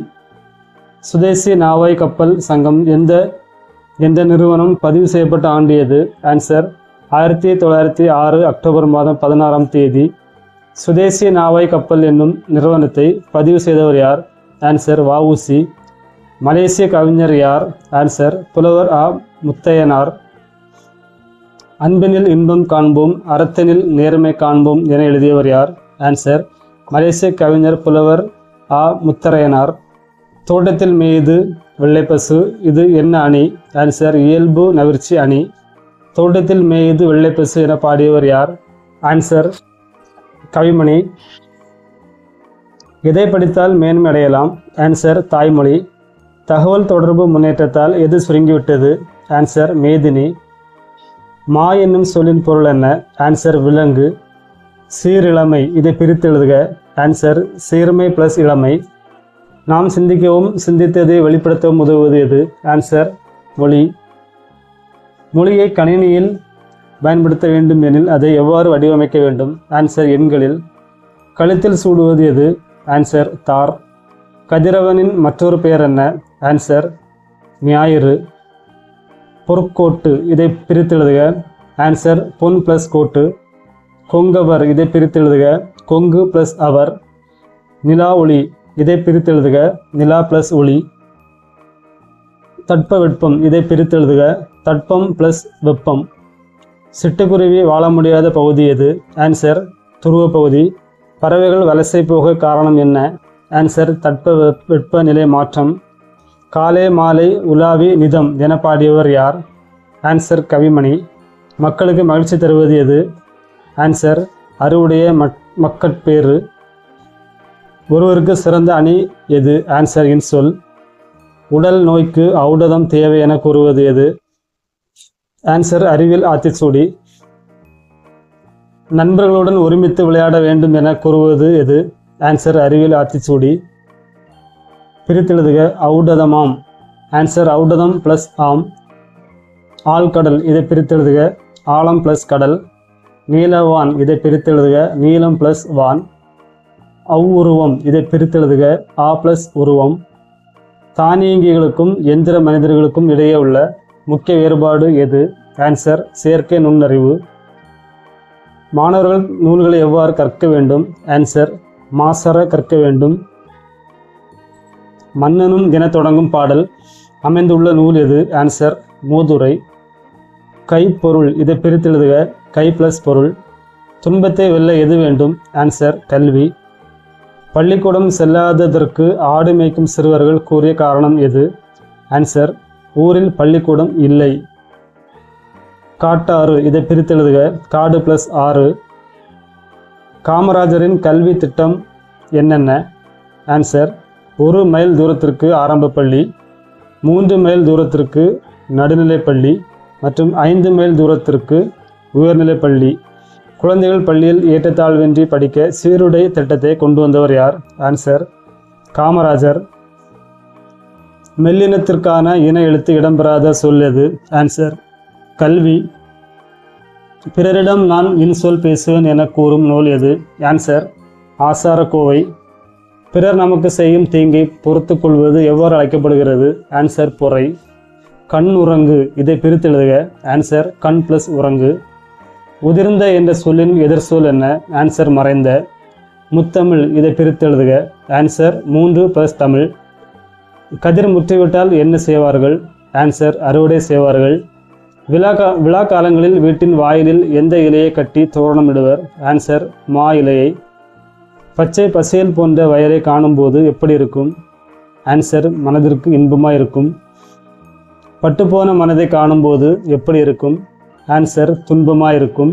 Speaker 1: சுதேசி நாவாய் கப்பல் சங்கம் எந்த நிறுவனம் பதிவு செய்யப்பட்ட ஆண்டு எது? ஆன்சர் 1906 அக்டோபர் மாதம் 16ஆம் தேதி. சுதேசி நாவாய் கப்பல் என்னும் நிறுவனத்தை பதிவு செய்தவர் யார்? ஆன்சர் வ.உ.சி. மலேசிய கவிஞர் யார்? ஆன்சர் புலவர் முத்தையனார். அன்பினில் இன்பம் காண்போம், அறத்தினில் நேர்மை காண்போம் என எழுதியவர் யார்? ஆன்சர் மலேசிய கவிஞர் புலவர் ஆ. முத்தரையனார். தோட்டத்தில் மேய்து வெள்ளைப்பசு, இது என்ன அணி? ஆன்சர் இயல்பு நவிர்ச்சி அணி. தோட்டத்தில் மேய்து வெள்ளைப்பசு என பாடியவர் யார்? ஆன்சர் கவிமணி. எதை படித்தால் மேன்மை அடையலாம்? ஆன்சர் தாய்மொழி. தகவல் தொடர்பு முன்னேற்றத்தால் எது சுருங்கிவிட்டது? ஆன்சர் மேதினி. மா என்னும் சொல்லின் பொருள் என்ன? ஆன்சர் விலங்கு. சீரிழமை, இதை பிரித்து எழுதுக. ஆன்சர் சீர்மை பிளஸ் இளமை. நாம் சிந்திக்கவும் சிந்தித்ததை வெளிப்படுத்தவும் உதவுவது எது? ஆன்சர் மொழி. மொழியை கணினியில் பயன்படுத்த வேண்டும் எனில் அதை எவ்வாறு வடிவமைக்க வேண்டும்? ஆன்சர் எண்களில். கழுத்தில் சூடுவது எது? ஆன்சர் தார். கதிரவனின் மற்றொரு பெயர் என்ன? ஆன்சர் ஞாயிறு. பொற்கோட்டு, இதை பிரித்தெழுதுக. ஆன்சர் பொன் பிளஸ் கோட்டு. கொங்கவர், இதை பிரித்தெழுதுக. கொங்கு பிளஸ் அவர். நிலா ஒளி, இதை பிரித்தெழுதுக. நிலா பிளஸ் ஒளி. தட்ப வெப்பம், இதை பிரித்தெழுதுக. தட்பம் பிளஸ் வெப்பம். சிட்டுக்குருவி வாழ முடியாத பகுதி எது? ஆன்சர் துருவ பகுதி. பறவைகள் வலசை போக காரணம் என்ன? ஆன்சர் தட்ப வெப்ப நிலை மாற்றம். காலை மாலை உலாவி நிதம் என பாடியவர் யார்? ஆன்சர் கவிமணி. மக்களுக்கு மகிழ்ச்சி தருவது எது? ஆன்சர் அறுவுடைய மக்கட்பேறு. ஒருவருக்கு சிறந்த அணி எது? ஆன்சர் இன்சொல். உடல் நோய்க்கு ஔடதம் தேவை என கூறுவது எது? ஆன்சர் அறிவியல் ஆத்திச்சூடி. நண்பர்களுடன் ஒருமித்து விளையாட வேண்டும் என கூறுவது எது? ஆன்சர் அறிவியல் ஆத்திச்சூடி. பிரித்தெழுதுக. ஔடதமாம். ஆன்சர் ஔடதம் பிளஸ் ஆம். ஆழ்கடல், இதை பிரித்தெழுதுக. ஆழம் பிளஸ் கடல். நீலவான், இதை பிரித்தெழுதுக. நீலம் பிளஸ் வான். அவ்வுருவம், இதை பிரித்தெழுதுக. ஆ பிளஸ் உருவம். தானியங்கிகளுக்கும் எந்திர மனிதர்களுக்கும் இடையே உள்ள முக்கிய வேறுபாடு எது? ஆன்சர் செயற்கை நுண்ணறிவு. மாணவர்கள் நூல்களை எவ்வாறு கற்க வேண்டும்? ஆன்சர் மாசற கற்க வேண்டும். மன்னனும் என தொடங்கும் பாடல் அமைந்துள்ள நூல் எது? ஆன்சர் மூதுரை. கைப்பொருள், இதை பிரித்தெழுதுக. கை பிளஸ் பொருள். துன்பத்தை வெல்ல எது வேண்டும்? ஆன்சர் கல்வி. பள்ளிக்கூடம் செல்லாததற்கு ஆடு மேய்க்கும் சிறுவர்கள் கூறிய காரணம் எது? ஆன்சர் ஊரில் பள்ளிக்கூடம் இல்லை. காட்டாறு, இதை பிரித்தெழுதுக. காடு பிளஸ் ஆறு. காமராஜரின் கல்வி திட்டம் என்னென்ன? ஆன்சர் 1 மைல் தூரத்திற்கு ஆரம்ப பள்ளி, 3 மைல் தூரத்திற்கு நடுநிலைப்பள்ளி மற்றும் 5 மைல் தூரத்திற்கு உயர்நிலைப்பள்ளி. குழந்தைகள் பள்ளியில் ஏற்றத்தாழ்வின்றி படிக்க சீருடை திட்டத்தை கொண்டு வந்தவர் யார்? ஆன்சர் காமராஜர். மெல்லினத்திற்கான இன எழுத்து இடம்பெறாத சொல் எது? ஆன்சர் கல்வி. பிறரிடம் நான் இன்சொல் பேசுவேன் என கூறும் நூல் எது? ஆன்சர் ஆசாரக்கோவை. பிறர் நமக்கு செய்யும் தீங்கை பொறுத்து கொள்வது எவ்வாறு அழைக்கப்படுகிறது? ஆன்சர் பொறை. கண் உறங்கு, இதை பிரித்தெழுதுக. ஆன்சர் கண் பிளஸ் உறங்கு. உதிர்ந்த என்ற சொல்லின் எதிர்சொல் என்ன? ஆன்சர் மறைந்த. முத்தமிழ், இதை பிரித்தெழுதுக. Answer 3 plus Tamil. கதிர் முற்றிவிட்டால் என்ன செய்வார்கள்? ஆன்சர் அறுவடை செய்வார்கள். விழா காலங்களில் வீட்டின் வாயிலில் எந்த இலையை கட்டி தோரணமிடுவர்? ஆன்சர் மா இலையை. பச்சை பசேல் போன்ற வயலை காணும்போது எப்படி இருக்கும்? ஆன்சர் மனதிற்கு இன்பமாக இருக்கும். பட்டுப்போன மனதை காணும்போது எப்படி இருக்கும்? ஆன்சர் துன்பமாக இருக்கும்.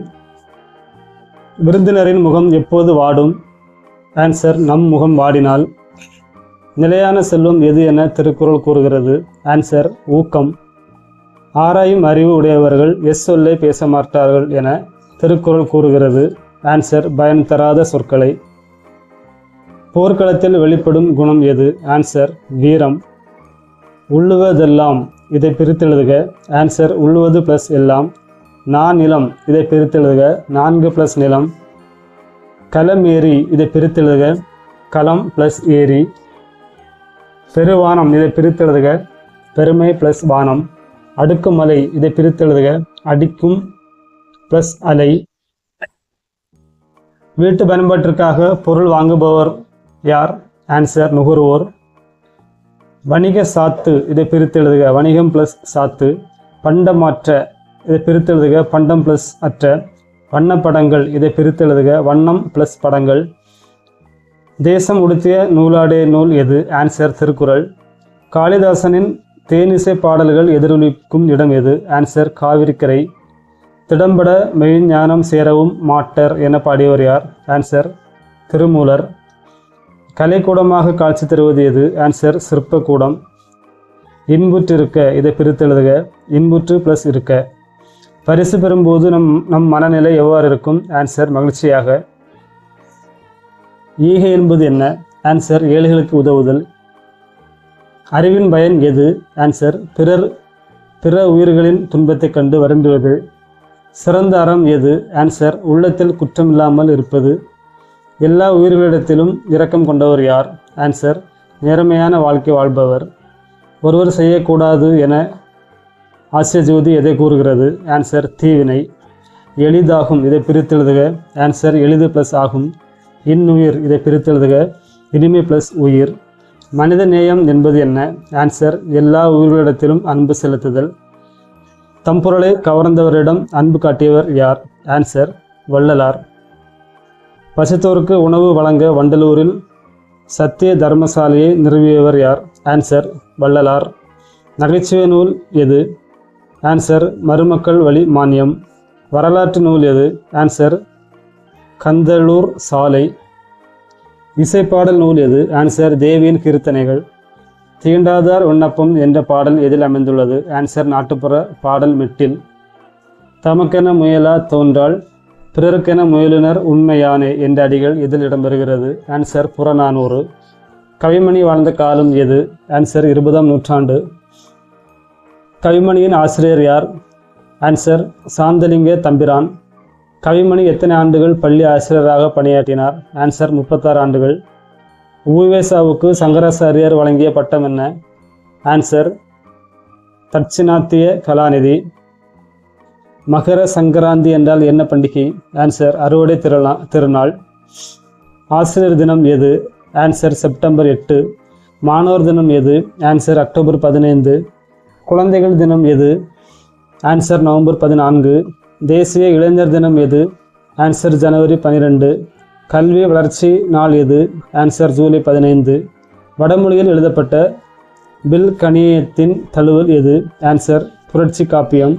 Speaker 1: விருந்தினரின் முகம் எப்போது வாடும்? ஆன்சர் நம் முகம் வாடினால். நிலையான செல்வம் எது என திருக்குறள் கூறுகிறது? ஆன்சர் ஊக்கம். ஆராயும் அறிவு உடையவர்கள் சொல்லை பேச மாட்டார்கள் என திருக்குறள் கூறுகிறது? ஆன்சர் பயன் தராத சொற்களை. போர்க்களத்தில் வெளிப்படும் குணம் எது? ஆன்சர் வீரம். உள்ளுவதெல்லாம், இதை பிரித்தெழுதுக. ஆன்சர் உள்ளுவது பிளஸ் எல்லாம். நிலம், இதை பிரித்தெழுதுக. 4 பிளஸ் நிலம். களமேரி, இதை பிரித்தெழுதுக. களம் பிளஸ் ஏரி. பெருவானம், இதை பிரித்தெழுதுக. பெருமை பிளஸ் வானம். அடுக்குமலை, இதை பிரித்தெழுதுக. அடிக்கும் பிளஸ் அலை. வீட்டு பயன்பாட்டிற்காக பொருள் வாங்குபவர் யார்? ஆன்சர் நுகர்வோர். வணிக சாத்து, இதை பிரித்தெழுதுக. வணிகம் பிளஸ் சாத்து. பண்டமாற்ற, இதை பிரித்தெழுதுக. பண்டம் ப்ளஸ் அற்ற. வண்ணப்படங்கள் இதை பிரித்தெழுதுக. வண்ணம் ப்ளஸ் படங்கள். தேசம் உடுத்திய நூலாடே நூல் எது? ஆன்சர் திருக்குறள். காளிதாசனின் தேனிசை பாடல்கள் எதிரொலிக்கும் இடம் எது? ஆன்சர் காவிரிக்கரை. திடம்பட மெய்ஞானம் சேரவும் மாட்டர் என பாடியவர் யார்? ஆன்சர் திருமூலர். கலைக்கூடமாக காட்சி தருவது எது? ஆன்சர் சிற்பக்கூடம். இன்புற்றிருக்க இதை பிரித்தெழுதுக. இன்புற்று ப்ளஸ் இருக்க. பரிசு பெறும்போது நம் மனநிலை எவ்வாறு இருக்கும்? ஆன்சர் மகிழ்ச்சியாக. ஈகை என்பது என்ன? ஆன்சர் ஏழைகளுக்கு உதவுதல். அறிவின் பயன் எது? ஆன்சர் பிற உயிர்களின் துன்பத்தை கண்டு வருந்துவது. சிறந்த அறம் எது? ஆன்சர் உள்ளத்தில் குற்றமில்லாமல் இருப்பது. எல்லா உயிர்களிடத்திலும் இரக்கம் கொண்டவர் யார்? ஆன்சர் நேர்மையான வாழ்க்கை வாழ்பவர். ஒருவர் செய்யக்கூடாது என ஆசிய ஜோதி எதை கூறுகிறது? ஆன்சர் தீவினை. எளிதாகும் இதை பிரித்தெழுதுக. ஆன்சர் எளிது ப்ளஸ் ஆகும். இன்னுயிர் இதை பிரித்தெழுதுக. இனிமை ப்ளஸ் உயிர். மனித நேயம் என்பது என்ன? ஆன்சர் எல்லா உயிர்களிடத்திலும் அன்பு செலுத்துதல். தம்பொருளை கவர்ந்தவரிடம் அன்பு காட்டியவர் யார்? ஆன்சர் வள்ளலார். பசித்தோருக்கு உணவு வழங்க வண்டலூரில் சத்திய தர்மசாலையை நிறுவியவர் யார்? ஆன்சர் வள்ளலார். நகைச்சுவை நூல் எது? ஆன்சர் மருமக்கள் வழி மானியம். வரலாற்று நூல் எது? ஆன்சர் கந்தளூர் சாலை. இசைப்பாடல் நூல் எது? ஆன்சர் தேவியின் கீர்த்தனைகள். தீண்டாதார் விண்ணப்பம் என்ற பாடல் எதில் அமைந்துள்ளது? ஆன்சர் நாட்டுப்புற பாடல் மெட்டில். தமக்கென முயலா தோன்றால் பிறருக்கென முயலுனர் உண்மையானே என்ற அடிகள் இதில் இடம்பெறுகிறது? ஆன்சர் புறநானூறு. கவிமணி வாழ்ந்த காலம் எது? ஆன்சர் 20ஆம் நூற்றாண்டு. கவிமணியின் ஆசிரியர் யார்? ஆன்சர் சாந்தலிங்க தம்பிரான். கவிமணி எத்தனை ஆண்டுகள் பள்ளி ஆசிரியராக பணியாற்றினார்? ஆன்சர் 36 ஆண்டுகள். உவேசாவுக்கு சங்கராச்சாரியார் வழங்கிய பட்டம் என்ன? ஆன்சர் தட்சிணாத்திய கலாநிதி. மகர சங்கராந்தி என்றால் என்ன பண்டிகை? ஆன்சர் அறுவடை திருநாள். ஆசிரியர் தினம் எது? Answer September 8. மாணவர் தினம் எது? Answer October 15. குழந்தைகள் தினம் எது? Answer November 14. தேசிய இளைஞர் தினம் எது? ஆன்சர் ஜனவரி 12. கல்வி வளர்ச்சி நாள் எது? ஆன்சர் ஜூலை 15. வடமொழியில் எழுதப்பட்ட பில் கணியத்தின் தழுவல் எது? ஆன்சர் புரட்சி காப்பியம்.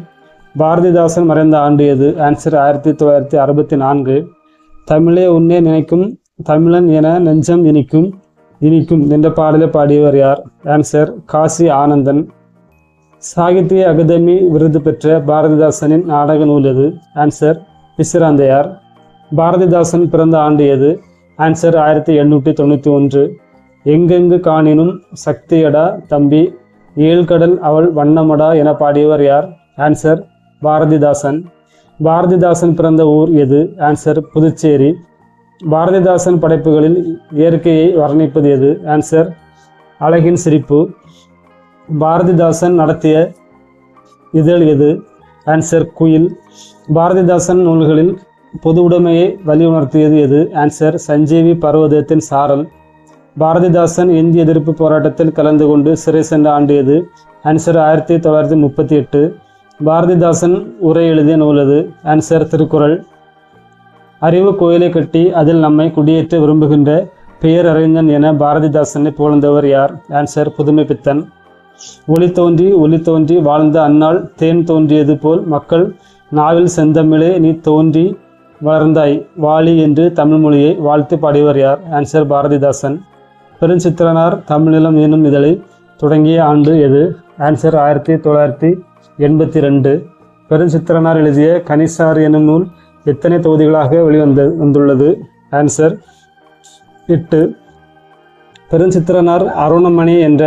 Speaker 1: பாரதிதாசன் மறைந்த ஆண்டு எது? ஆன்சர் 1964. தமிழே உன்னே நினைக்கும் தமிழன் என நெஞ்சம் இனிக்கும் என்ற பாடலை பாடியவர் யார்? ஆன்சர் காசி ஆனந்தன். சாகித்ய அகாதமி விருது பெற்ற பாரதிதாசனின் நாடக நூல் எது? ஆன்சர் பிசிராந்தையார். பாரதிதாசன் பிறந்த ஆண்டு எது? ஆன்சர் 1891. எங்கெங்கு காணினும் சக்தியடா தம்பி ஏழ்கடல் அவள் வண்ணமடா என பாடியவர் யார்? ஆன்சர் பாரதிதாசன். பாரதிதாசன் பிறந்த ஊர் எது? ஆன்சர் புதுச்சேரி. பாரதிதாசன் படைப்புகளில் இயற்கையை வர்ணிப்பது எது? ஆன்சர் அழகின் சிரிப்பு. பாரதிதாசன் நடத்திய இதழ் எது? ஆன்சர் குயில். பாரதிதாசன் நூல்களில் பொது உடைமையை வலியுணர்த்தியது எது? ஆன்சர் சஞ்சீவி பர்வதத்தின் சாரல். பாரதிதாசன் இந்திய எதிர்ப்பு போராட்டத்தில் கலந்து கொண்டு சிறை சென்ற ஆண்டு எது? ஆன்சர் 1938. பாரதிதாசன் உரை எழுதிய நூல் எது? ஆன்சர் திருக்குறள். அறிவு கோயிலை கட்டி அதில் நம்மை குடியேற்ற விரும்புகின்ற பெயரறிஞன் என பாரதிதாசனை புகழ்ந்தவர் யார்? ஆன்சர் புதுமை பித்தன். ஒளி தோன்றி வாழ்ந்த அந்நாள் தேன் தோன்றியது போல் மக்கள் நாவில் செந்தமிழே நீ தோன்றி வளர்ந்தாய் வாலி என்று தமிழ் மொழியை வாழ்த்து பாடியவர் யார்? ஆன்சர் பாரதிதாசன். பெருஞ்சித்திரனார் தமிழ்நிலம் என்னும் இதழை தொடங்கிய ஆண்டு எது? ஆன்சர் 1982. பெருஞ்சித்திரனார் எழுதிய கனிசார் எனும் நூல் எத்தனை தொகுதிகளாக வந்துள்ளது? ஆன்சர் 8. பெருஞ்சித்திரனார் அருணமணி என்ற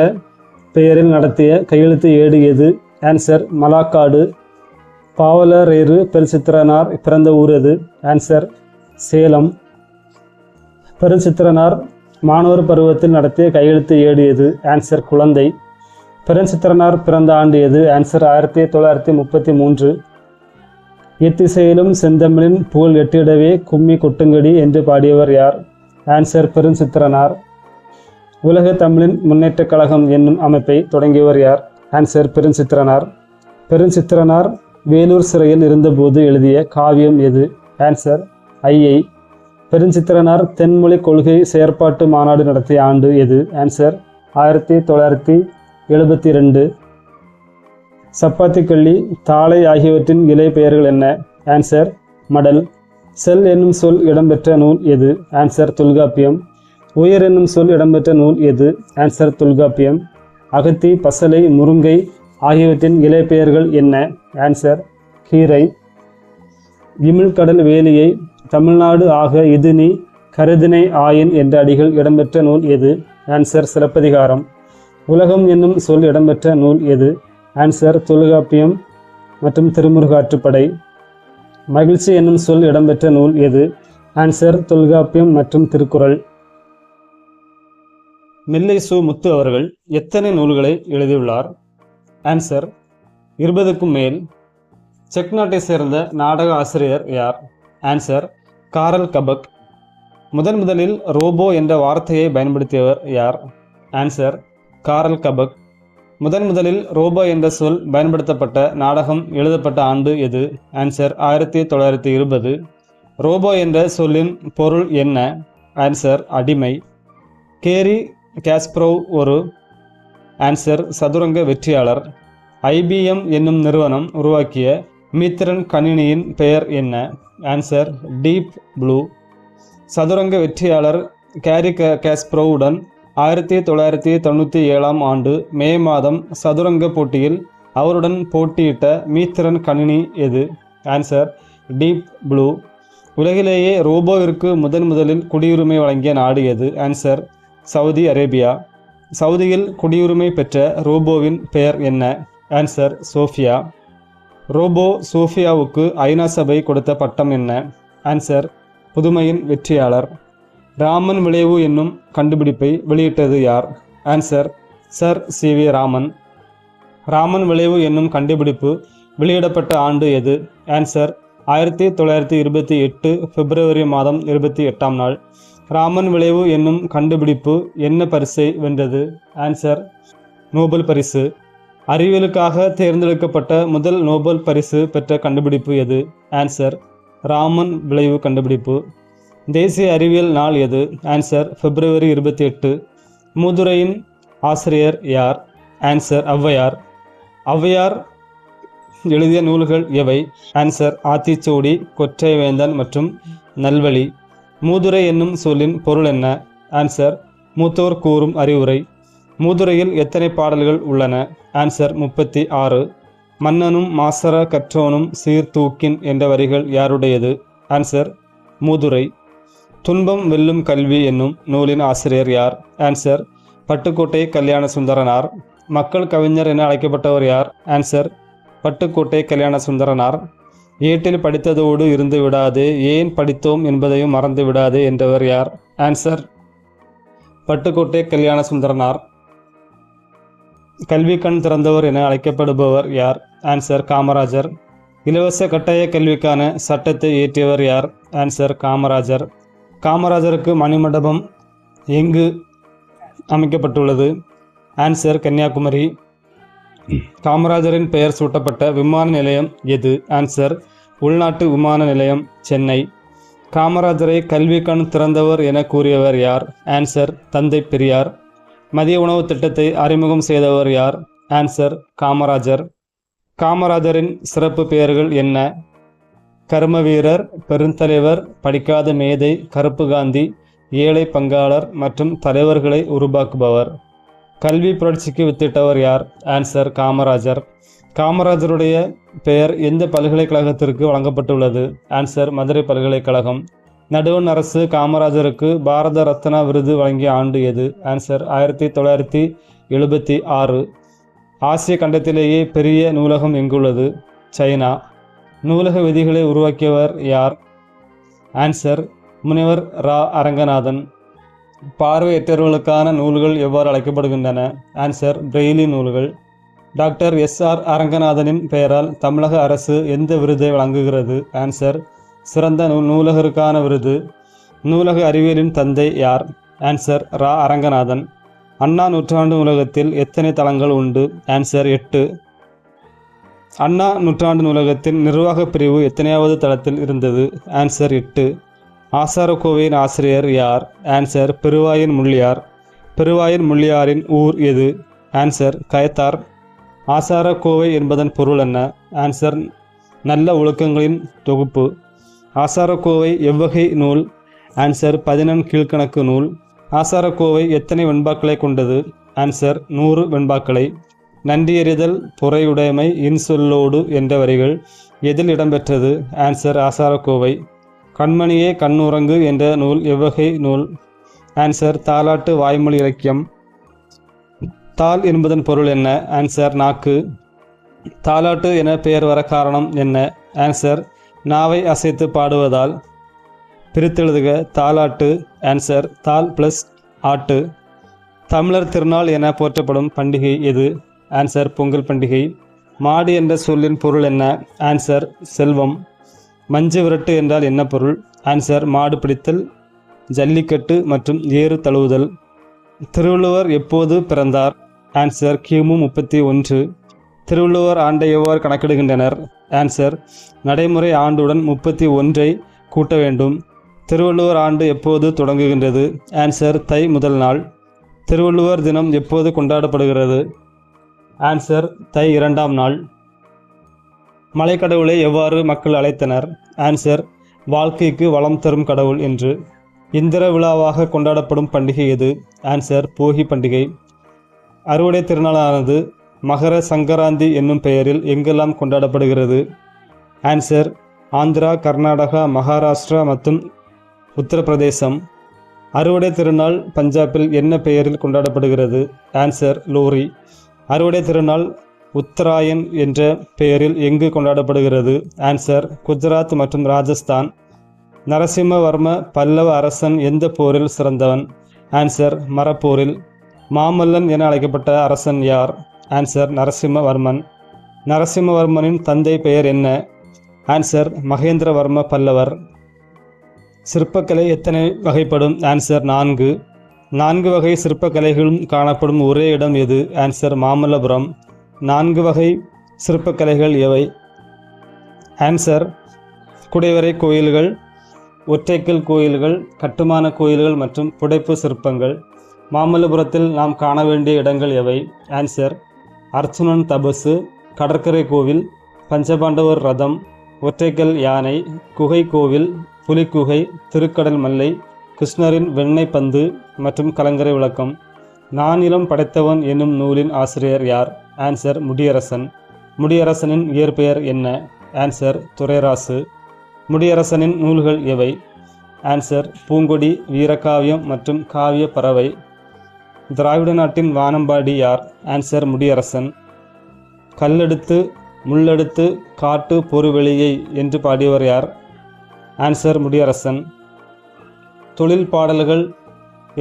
Speaker 1: பெயரில் நடத்திய கையெழுத்து ஏடு எது? ஆன்சர் மலாக்காடு. பாவலரேறு பெருஞ்சித்திரனார் பிறந்த ஊர் எது? ஆன்சர் சேலம். பெருஞ்சித்திரனார் மாணவர் பருவத்தில் நடத்திய கையெழுத்து ஏடு எது? ஆன்சர் குழந்தை. பெருஞ்சித்திரனார் பிறந்த ஆண்டு எது? ஆன்சர் 1933. எத்திசையிலும் செந்தமிழின் புகழ் எட்டிடவே கும்மி கொட்டுங்கடி என்று பாடியவர் யார்? ஆன்சர் பெருஞ்சித்திரனார். உலக தமிழின் முன்னேற்றக் கழகம் என்னும் அமைப்பை தொடங்கியவர் யார்? ஆன்சர் பெருஞ்சித்திரனார். பெருஞ்சித்திரனார் வேலூர் சிறையில் இருந்தபோது எழுதிய காவியம் எது? ஆன்சர் ஐயை. பெருஞ்சித்திரனார் தென்மொழி கொள்கை செயற்பாட்டு மாநாடு நடத்திய ஆண்டு எது? ஆன்சர் 1972. சப்பாத்திக்கள்ளி, தாளை ஆகியவற்றின் இலை பெயர்கள் என்ன? ஆன்சர் மடல். செல் என்னும் சொல் இடம்பெற்ற நூல் எது? ஆன்சர் தொல்காப்பியம். உயர் என்னும் சொல் இடம்பெற்ற நூல் எது? ஆன்சர் தொல்காப்பியம். அகத்தி, பசலை, முருங்கை ஆகியவற்றின் இலை பெயர்கள் என்ன? ஆன்சர் கீரை. இமிழ்கடல் வேலியை தமிழ்நாடு ஆக இது நீ கருதினை ஆயின் என்ற அடிகள் இடம்பெற்ற நூல் எது? ஆன்சர் சிலப்பதிகாரம். உலகம் என்னும் சொல் இடம்பெற்ற நூல் எது? ஆன்சர் தொல்காப்பியம் மற்றும் திருமுருகாற்றுப்படை. மகிழ்ச்சி என்னும் சொல் இடம்பெற்ற நூல் எது? ஆன்சர் தொல்காப்பியம் மற்றும் திருக்குறள். நெல்லை சு. முத்து அவர்கள் எத்தனை நூல்களை எழுதியுள்ளார்? ஆன்சர் 20க்கும் மேல். செக் நாட்டை சேர்ந்த நாடக ஆசிரியர் யார்? ஆன்சர் காரல் கபக். முதலில் ரோபோ என்ற வார்த்தையை பயன்படுத்தியவர் யார்? ஆன்சர் காரல் கபக். முதலில் ரோபோ என்ற சொல் பயன்படுத்தப்பட்ட நாடகம் எழுதப்பட்ட ஆண்டு எது? ஆன்சர் 1920. ரோபோ என்ற சொல்லின் பொருள் என்ன? ஆன்சர் அடிமை. கேரி காஸ்பரோவ் ஒரு? ஆன்சர் சதுரங்க வெற்றியாளர். IBM என்னும் நிறுவனம் உருவாக்கிய மீத்திரன் கணினியின் பெயர் என்ன? Answer deep blue. சதுரங்க வெற்றியாளர் கேரி காஸ்பரோவுடன் 1997 ஆண்டு மே மாதம் சதுரங்க போட்டியில் அவருடன் போட்டியிட்ட மீத்திரன் கணினி எது? Answer deep blue. உலகிலேயே ரோபோவிற்கு முதலில் குடியுரிமை வழங்கிய நாடு எது? Answer Saudi Arabia. சவுதியில் குடியுரிமை பெற்ற ரோபோவின் பெயர் என்ன? Answer Sofia. ரோபோ சோஃபியாவுக்கு ஐநா சபை கொடுத்த பட்டம் என்ன? ஆன்சர் புதுமையின் வெற்றியாளர். ராமன் விளைவு என்னும் கண்டுபிடிப்பை வெளியிட்டது யார்? Answer sir CV Raman. Raman விளைவு என்னும் கண்டுபிடிப்பு வெளியிடப்பட்ட ஆண்டு எது? ஆன்சர் 1928 பிப்ரவரி மாதம் 28ஆம் நாள். ராமன் விளைவு என்னும் கண்டுபிடிப்பு என்ன பரிசை வென்றது? ஆன்சர் நோபல் பரிசு. அறிவியலுக்காக தேர்ந்தெடுக்கப்பட்ட முதல் நோபல் பரிசு பெற்ற கண்டுபிடிப்பு எது? ஆன்சர் ராமன் விளைவு கண்டுபிடிப்பு. தேசிய அறிவியல் நாள் எது? ஆன்சர் பிப்ரவரி 28. மூதுரையின் ஆசிரியர் யார்? ஆன்சர் ஔவையார். ஔவையார் எழுதிய நூல்கள் எவை? ஆன்சர் ஆத்திச்சூடி, கொற்றைவேந்தன் மற்றும் நல்வழி. மூதுரை என்னும் சொல்லின் பொருள் என்ன? ஆன்சர் மூத்தோர் கூறும் அறிவுரை. மூதுரையில் எத்தனை பாடல்கள் உள்ளன? ஆன்சர் 36. மன்னனும் மாசற கற்றோனும் சீர்தூக்கின் என்ற வரிகள் யாருடையது? ஆன்சர் மூதுரை. துன்பம் வெல்லும் கல்வி என்னும் நூலின் ஆசிரியர் யார்? ஆன்சர் பட்டுக்கோட்டை கல்யாண சுந்தரனார். மக்கள் கவிஞர் என அழைக்கப்பட்டவர் யார்? ஆன்சர் பட்டுக்கோட்டை கல்யாண சுந்தரனார். ஏட்டில் படித்ததோடு இருந்து விடாதே, ஏன் படித்தோம் என்பதையும் மறந்து விடாதே என்றவர் யார்? ஆன்சர் பட்டுக்கோட்டை கல்யாண சுந்தரனார். கல்வி கண் திறந்தவர் என அழைக்கப்படுபவர் யார்? ஆன்சர் காமராஜர். இலவச கட்டாய கல்விக்கான சட்டத்தை இயற்றியவர் யார்? ஆன்சர் காமராஜர். காமராஜருக்கு மணிமண்டபம் எங்கு அமைக்கப்பட்டுள்ளது? ஆன்சர் கன்னியாகுமரி. காமராஜரின் பெயர் சூட்டப்பட்ட விமான நிலையம் எது? ஆன்சர் உள்நாட்டு விமான நிலையம், சென்னை. காமராஜரை கல்வி கண் திறந்தவர் என கூறியவர் யார்? ஆன்சர் தந்தை பெரியார். மதிய உணவு திட்டத்தை அறிமுகம் செய்தவர் யார்? ஆன்சர் காமராஜர். காமராஜரின் சிறப்பு பெயர்கள் என்ன? கர்மவீரர், பெருந்தலைவர், படிக்காத மேதை, கருப்பு காந்தி, ஏழை பங்காளர் மற்றும் தலைவர்களை உருவாக்குபவர். கல்வி புரட்சிக்கு வித்திட்டவர் யார்? ஆன்சர் காமராஜர். காமராஜருடைய பெயர் எந்த பல்கலைக்கழகத்திற்கு வழங்கப்பட்டுள்ளது? ஆன்சர் மதுரை பல்கலைக்கழகம். நடுவண் அரசு காமராஜருக்கு பாரத ரத்னா விருது வழங்கிய ஆண்டு எது? ஆன்சர் 1976. ஆசிய கண்டத்திலேயே பெரிய நூலகம் எங்குள்ளது? சைனா. நூலக விதிகளை உருவாக்கியவர் யார்? ஆன்சர் முனைவர் ரா. அரங்கநாதன். பார்வையற்றவர்களுக்கான நூல்கள் எவ்வாறு அழைக்கப்படுகின்றன? ஆன்சர் பிரெய்லி நூல்கள். டாக்டர் SR அரங்கநாதனின் பெயரால் தமிழக அரசு எந்த விருதை வழங்குகிறது? ஆன்சர் சிறந்த நூலகருக்கான விருது. நூலக அறிவியலின் தந்தை யார்? ஆன்சர் ரா. அரங்கநாதன். அண்ணா நூற்றாண்டு நூலகத்தில் எத்தனை தளங்கள் உண்டு? ஆன்சர் 8. அண்ணா நூற்றாண்டு நூலகத்தின் நிர்வாகப் பிரிவு எத்தனையாவது தளத்தில் இருந்தது? ஆன்சர் 8. ஆசாரக்கோவையின் ஆசிரியர் யார்? ஆன்சர் பெருவாயன் முள்ளியார். பெருவாயன் முள்ளியாரின் ஊர் எது? ஆன்சர் கயத்தார். ஆசாரக்கோவை என்பதன் பொருள் என்ன? ஆன்சர் நல்ல ஒழுக்கங்களின் தொகுப்பு. ஆசாரக்கோவை எவ்வகை நூல்? ஆன்சர் 11 கீழ்க்கணக்கு நூல். ஆசாரக்கோவை எத்தனை வெண்பாக்களை கொண்டது? ஆன்சர் 100 வெண்பாக்களை. நன்றியறிதல், பொறையுடைமை, இன்சொல்லோடு என்ற வரிகள் எதில் இடம்பெற்றது? ஆன்சர் ஆசாரக்கோவை. கண்மணியே கண்ணுறங்கு என்ற நூல் எவ்வகை நூல்? ஆன்சர் தாலாட்டு வாய்மொழி இலக்கியம். தால் என்பதன் பொருள் என்ன? ஆன்சர் நாக்கு. தாலாட்டு என பெயர் வர காரணம் என்ன? ஆன்சர் நாவை அசைத்து பாடுவதால். பிரித்தெழுதுக. தாலாட்டு. ஆன்சர் தால் ப்ளஸ் ஆட்டு. தமிழர் திருநாள் என போற்றப்படும் பண்டிகை எது? ஆன்சர் பொங்கல் பண்டிகை. மாடு என்ற சொல்லின் பொருள் என்ன? ஆன்சர் செல்வம். மஞ்சு விரட்டு என்றால் என்ன பொருள்? ஆன்சர் மாடு பிடித்தல், ஜல்லிக்கட்டு மற்றும் ஏறு தழுவுதல். திருவள்ளுவர் எப்போது பிறந்தார்? ஆன்சர் கிமு 31. திருவள்ளுவர் ஆண்டை எவ்வாறு கணக்கிடுகின்றனர்? ஆன்சர் நடைமுறை ஆண்டுடன் 31ஐ கூட்ட வேண்டும். திருவள்ளுவர் ஆண்டு எப்போது தொடங்குகின்றது? ஆன்சர் தை முதல் நாள். திருவள்ளுவர் தினம் எப்போது கொண்டாடப்படுகிறது? ஆன்சர் தை 2ஆம் நாள். மலைக்கடவுளை எவ்வாறு மக்கள் அழைத்தனர்? ஆன்சர் வாழ்க்கைக்கு வளம் தரும் கடவுள் என்று. இந்திர விழாவாக கொண்டாடப்படும் பண்டிகை எது? ஆன்சர் போகி பண்டிகை. அறுவடை திருநாளானது மகர சங்கராந்தி என்னும் பெயரில் எங்கெல்லாம் கொண்டாடப்படுகிறது? ஆன்சர் ஆந்திரா, கர்நாடகா, மகாராஷ்டிரா மற்றும் உத்தரப்பிரதேசம். அறுவடை திருநாள் பஞ்சாபில் என்ன பெயரில் கொண்டாடப்படுகிறது? ஆன்சர் லோரி. அறுவடை திருநாள் உத்தராயன் என்ற பெயரில் எங்கு கொண்டாடப்படுகிறது? ஆன்சர் குஜராத் மற்றும் ராஜஸ்தான். நரசிம்மவர்ம பல்லவ அரசன் எந்த போரில் சிறந்தவன்? ஆன்சர் மரப்போரில். மாமல்லன் என அழைக்கப்பட்ட அரசன் யார்? ஆன்சர் நரசிம்மவர்மன். நரசிம்மவர்மனின் தந்தை பெயர் என்ன? ஆன்சர் மகேந்திரவர்ம பல்லவர். சிற்பக்கலை எத்தனை வகைப்படும்? ஆன்சர் 4. 4 வகை சிற்பக்கலைகளும் காணப்படும் ஒரே இடம் எது? ஆன்சர் மாமல்லபுரம். 4 வகை சிற்பக்கலைகள் எவை? ஆன்சர் குடைவரை கோயில்கள், ஒற்றைக்கல் கோயில்கள், கட்டுமான கோயில்கள் மற்றும் புடைப்பு சிற்பங்கள். மாமல்லபுரத்தில் நாம் காண வேண்டிய இடங்கள் எவை? ஆன்சர் அர்ச்சுனன் தபசு, கடற்கரை கோவில், பஞ்சபாண்டவர் ரதம், ஒற்றைக்கல் யானை, குகை கோவில், புலிக்குகை, திருக்கடல் மல்லை, கிருஷ்ணரின் வெண்ணெய் பந்து மற்றும் கலங்கரை விளக்கம். நானிலம் படைத்தவன் என்னும் நூலின் ஆசிரியர் யார்? ஆன்சர் முடியரசன். முடியரசனின் இயற்பெயர் என்ன? ஆன்சர் துரைராசு. முடியரசனின் நூல்கள் எவை? ஆன்சர் பூங்கொடி, வீரகாவியம் மற்றும் காவிய பறவை. திராவிட நாட்டின் வானம்பாடி யார்? ஆன்சர் முடியரசன். கல்லெடுத்து முள்ளெடுத்து காட்டு பொறுவெளியை என்று பாடியவர் யார்? ஆன்சர் முடியரசன். தொழில் பாடல்கள்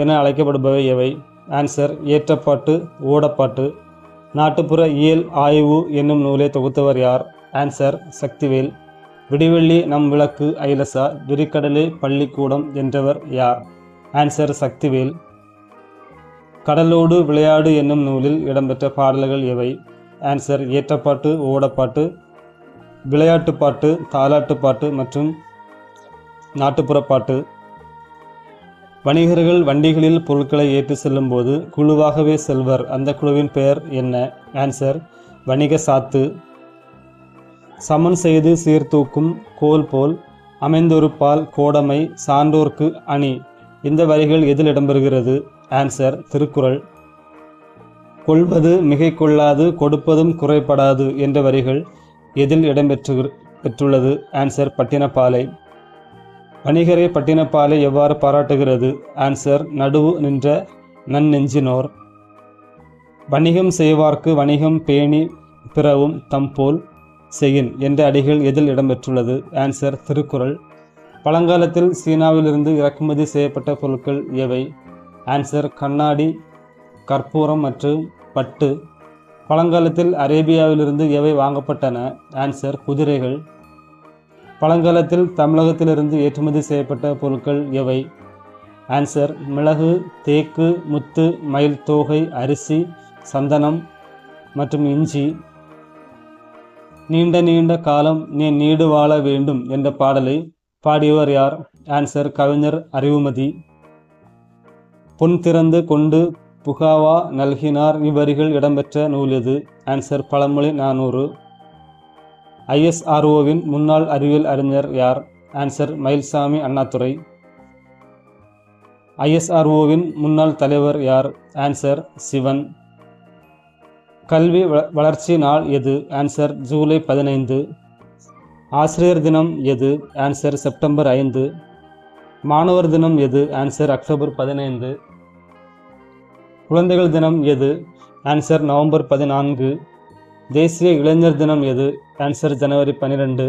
Speaker 1: என அழைக்கப்படுபவை எவை? ஆன்சர் ஏற்றப்பாட்டு, ஓடப்பாட்டு. நாட்டுப்புற இயல் ஆய்வு என்னும் நூலை தொகுத்தவர் யார்? ஆன்சர் சக்திவேல். விடிவெள்ளி நம் விளக்கு ஐலசா, விரிக்கடலே பள்ளிக்கூடம் என்றவர் யார்? ஆன்சர் சக்திவேல். கடலோடு விளையாடு என்னும் நூலில் இடம்பெற்ற பாடல்கள் எவை? ஆன்சர் ஏற்றப்பாட்டு, ஓடப்பாட்டு, விளையாட்டுப்பாட்டு, தாலாட்டுப்பாட்டு மற்றும் நாட்டுப்புறப்பாட்டு. வணிகர்கள் வண்டிகளில் பொருட்களை ஏற்றி செல்லும் போது குழுவாகவே செல்வர். அந்த குழுவின் பெயர் என்ன? ஆன்சர் வணிக சாத்து. சமன் செய்து சீர்தூக்கும் கோல் போல் அமைந்தொரு பால் கோடமை சான்றோர்க்கு அணி. இந்த வரிகள் எதில் இடம்பெறுகிறது? ஆன்சர் திருக்குறள். கொள்வது மிகை கொள்ளாது, கொடுப்பதும் குறைபடாது என்ற வரிகள் எதில் இடம்பெற்றுள்ளது? ஆன்சர் பட்டினப்பாலை. வணிகரை பட்டினப்பாலை எவ்வாறு பாராட்டுகிறது? ஆன்சர் நடுவு நின்ற நன்னெஞ்சினோர். வணிகம் செய்வார்க்கு வணிகம் பேணி பிறவும் தம்போல் செய்யின் என்ற அடிகள் எதில் இடம்பெற்றுள்ளது? ஆன்சர் திருக்குறள். பழங்காலத்தில் சீனாவிலிருந்து இறக்குமதி செய்யப்பட்ட பொருட்கள் எவை? ஆன்சர் கண்ணாடி, கற்பூரம் மற்றும் பட்டு. பழங்காலத்தில் அரேபியாவிலிருந்து எவை வாங்கப்பட்டன? ஆன்சர் குதிரைகள். பழங்காலத்தில் தமிழகத்திலிருந்து ஏற்றுமதி செய்யப்பட்ட பொருட்கள் எவை? ஆன்சர் மிளகு, தேக்கு, முத்து, மயில் தோகை, அரிசி, சந்தனம் மற்றும் இஞ்சி. நீண்ட நீண்ட காலம் நீ நீடு வாழ வேண்டும் என்ற பாடலை பாடியவர் யார்? ஆன்சர் கவிஞர் அறிவுமதி. பொன் திறந்து கொண்டு புகாவா நல்கினார் இவ்வரிகள் இடம்பெற்ற நூல் எது? ஆன்சர் பழமொழி 400. ISROவின் முன்னாள் அறிவியல் அறிஞர் யார்? ஆன்சர் மயில்சாமி அண்ணாதுரை. ISROவின் முன்னாள் தலைவர் யார்? ஆன்சர் சிவன். கல்வி வளர்ச்சி நாள் எது? ஆன்சர் ஜூலை 15. ஆசிரியர் தினம் எது? Answer September 5. மாணவர் தினம் எது? Answer October 15. குழந்தைகள் தினம் எது? Answer November 14. தேசிய இளைஞர் தினம் எது? ஆன்சர் ஜனவரி 12.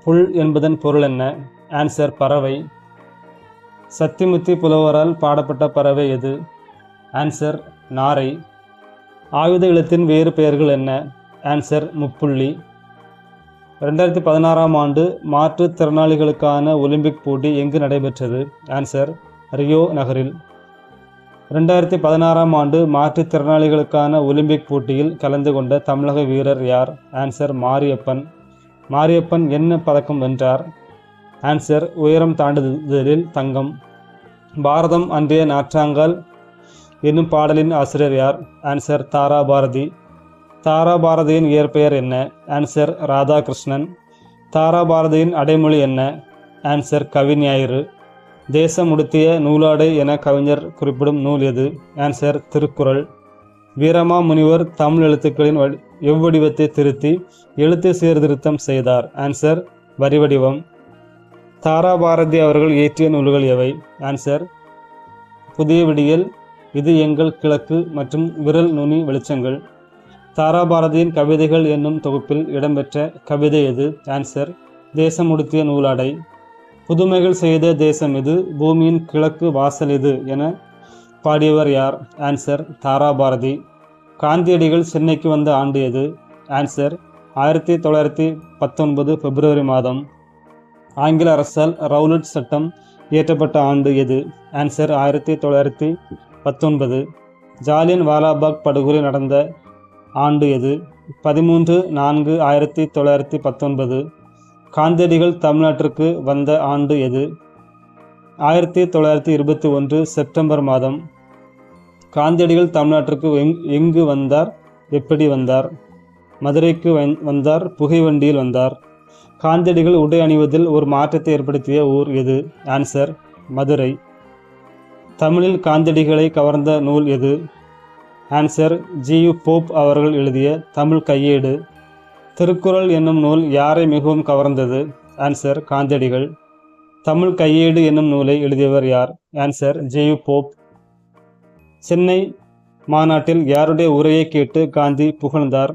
Speaker 1: புல் என்பதன் பொருள் என்ன? ஆன்சர் பறவை. சத்திமுத்தி புலவரால் பாடப்பட்ட பறவை எது? ஆன்சர் நாரை. ஆயுத எழுத்தின் வேறு பெயர்கள் என்ன? ஆன்சர் முப்புள்ளி. 2016ஆம் ஆண்டு மாற்றுத்திறனாளிகளுக்கான ஒலிம்பிக் போட்டி எங்கு நடைபெற்றது? ஆன்சர் ரியோ நகரில். 2016ஆம் ஆண்டு மாற்றுத்திறனாளிகளுக்கான ஒலிம்பிக் போட்டியில் கலந்து கொண்ட தமிழக வீரர் யார்? ஆன்சர் மாரியப்பன். மாரியப்பன் என்ன பதக்கம் வென்றார்? ஆன்சர் உயரம் தாண்டுதலில் தங்கம். பாரதம் அன்றைய நாற்றாங்கால் என்னும் பாடலின் ஆசிரியர் யார்? ஆன்சர் தாரா பாரதி. தாரா பாரதியின் இயற்பெயர் என்ன? ஆன்சர் ராதாகிருஷ்ணன். தாரா பாரதியின் அடைமொழி என்ன? ஆன்சர் கவிஞாயிறு. தேசம் உடுத்திய நூலாடை என கவிஞர் குறிப்பிடும் நூல் எது? ஆன்சர் திருக்குறள். வீரமா முனிவர் தமிழ் எழுத்துக்களின் எவ்வடிவத்தை திருத்தி எழுத்து சீர்திருத்தம் செய்தார்? ஆன்சர் வரிவடிவம். தாரா பாரதி அவர்கள் இயற்றிய நூல்கள் எவை? ஆன்சர் புதிய விடியல், இது எங்கள் கிழக்கு மற்றும் விரல் நுனி வெளிச்சங்கள். தாரா பாரதியின் கவிதைகள் என்னும் தொகுப்பில் இடம்பெற்ற கவிதை எது? ஆன்சர் தேசம் உடுத்திய நூலாடை. புதுமைகள் செய்த தேசம் இது, பூமியின் கிழக்கு வாசல் இது என பாடியவர் யார்? ஆன்சர் தாரா பாரதி. காந்தியடிகள் சென்னைக்கு வந்த ஆண்டு எது? ஆன்சர் 1919 பிப்ரவரி மாதம். ஆங்கில அரசால் ரவுலட் சட்டம் இயற்றப்பட்ட ஆண்டு எது? ஆன்சர் 1919. ஜாலியன் வாலாபாக் படுகொலை நடந்த ஆண்டு எது? 13/4/1919. காந்தியடிகள் தமிழ்நாட்டிற்கு வந்த ஆண்டு எது? 1921 செப்டம்பர் மாதம். காந்தியடிகள் தமிழ்நாட்டிற்கு எங்கு வந்தார்? எப்படி வந்தார்? மதுரைக்கு வந்தார், புகைவண்டியில் வந்தார். காந்தியடிகள் உடை அணிவதில் ஒரு மாற்றத்தை ஏற்படுத்திய ஊர் எது? ஆன்சர் மதுரை. தமிழில் காந்தியடிகளை கவர்ந்த நூல் எது? ஆன்சர் GU போப் அவர்கள் எழுதிய தமிழ் கையேடு. திருக்குறள் என்னும் நூல் யாரை மிகவும் கவர்ந்தது? ஆன்சர் காந்தியடிகள். தமிழ் கையேடு என்னும் நூலை எழுதியவர் யார்? Answer GU Pope. சென்னை மாநாட்டில் யாருடைய உரையை கேட்டு காந்தி புகழ்ந்தார்?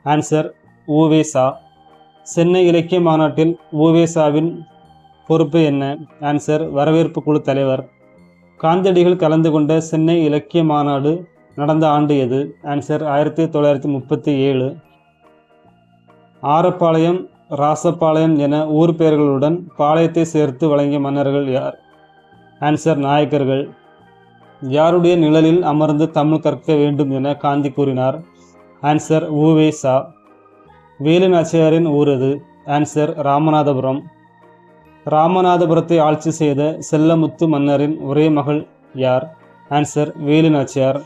Speaker 1: ஆன்சர் உ.வே.சா. சென்னை இலக்கிய மாநாட்டில் உ.வே.சாவின் பொறுப்பு என்ன? ஆன்சர் வரவேற்பு குழு தலைவர். காந்தியடிகள் கலந்து கொண்ட சென்னை இலக்கிய மாநாடு நடந்த ஆண்டு எது? ஆன்சர் 1937. ஆரப்பாளையம், ராசபாளையம் என ஊர் பெயர்களுடன் பாளையத்தை சேர்த்து வழங்கிய மன்னர்கள் யார்? ஆன்சர் நாயக்கர்கள். யாருடைய நிழலில் அமர்ந்து தமிழ் கற்க வேண்டும் என காந்தி கூறினார்? ஆன்சர் உ.வே.சா. வேலு நாச்சியாரின் ஊர் எது? ஆன்சர் ராமநாதபுரம். ராமநாதபுரத்தை ஆட்சி செய்த செல்லமுத்து மன்னரின் ஒரே மகள் யார்? ஆன்சர் வேலு நாச்சியார்.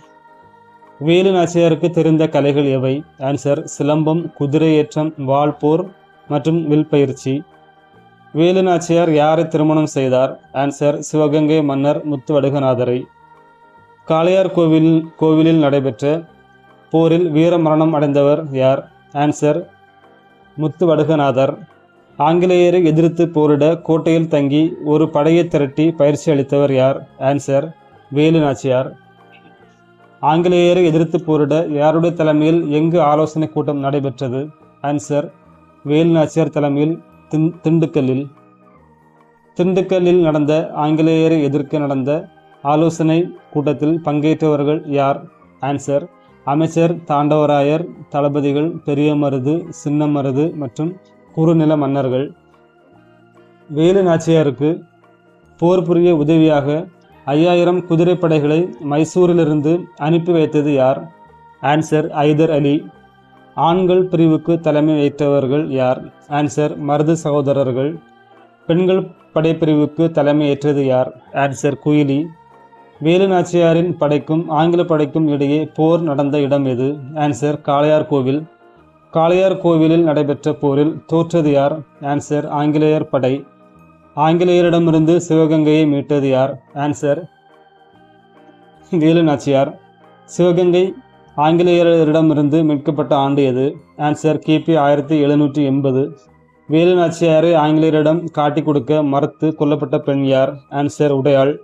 Speaker 1: வேலு நாச்சியாருக்கு தெரிந்த கலைகள் எவை? ஆன்சர் சிலம்பம், குதிரை ஏற்றம், வாள் போர் மற்றும் வில் பயிற்சி. வேலு நாச்சியார் யாரை திருமணம் செய்தார்? ஆன்சர் சிவகங்கை மன்னர் முத்துவடுகநாதரை. காளையார் கோவிலில் நடைபெற்ற போரில் வீரமரணம் அடைந்தவர் யார்? ஆன்சர் முத்துவடுகநாதர். ஆங்கிலேயரை எதிர்த்து போரிட கோட்டையில் தங்கி ஒரு படையை திரட்டி பயிற்சி அளித்தவர் யார்? ஆன்சர் வேலு நாச்சியார். ஆங்கிலேயரை எதிர்த்து போரிட யாருடைய தலைமையில் எங்கு ஆலோசனை கூட்டம் நடைபெற்றது? ஆன்சர் வேலு நாச்சியார் தலைமையில் திண்டுக்கல்லில். திண்டுக்கல்லில் நடந்த ஆங்கிலேயரை எதிர்க்க நடந்த ஆலோசனை கூட்டத்தில் பங்கேற்றவர்கள் யார்? ஆன்சர் அமைச்சர் தாண்டவராயர், தளபதிகள் பெரியமருது, சின்னமருது மற்றும் குறுநில மன்னர்கள். வேலு நாச்சியாருக்கு போர் புரிய உதவியாக 5000 குதிரைப்படைகளை மைசூரிலிருந்து அனுப்பி வைத்தது யார்? ஆன்சர் ஐதர் அலி. ஆண்கள் பிரிவுக்கு தலைமை ஏற்றவர்கள் யார்? ஆன்சர் மருது சகோதரர்கள். பெண்கள் படைப்பிரிவுக்கு தலைமை ஏற்றது யார்? ஆன்சர் குயிலி. வேலு நாச்சியாரின் படைக்கும் ஆங்கில படைக்கும் இடையே போர் நடந்த இடம் எது? ஆன்சர் காளையார் கோவில். காளையார் கோவிலில் நடைபெற்ற போரில் தோற்றது யார்? ஆன்சர் ஆங்கிலேயர் படை. ஆங்கிலேயரிடமிருந்து சிவகங்கையை மீட்டது யார்? ஆன்சர் வேலு நாச்சியார். சிவகங்கை ஆங்கிலேயரிடமிருந்து மீட்கப்பட்ட ஆண்டு எது? ஆன்சர் கிபி 1780. வேலு நாச்சியாரை ஆங்கிலேயரிடம் காட்டிக் கொடுக்க மறுத்து கொல்லப்பட்ட பெண் யார்? ஆன்சர் உடையாள்.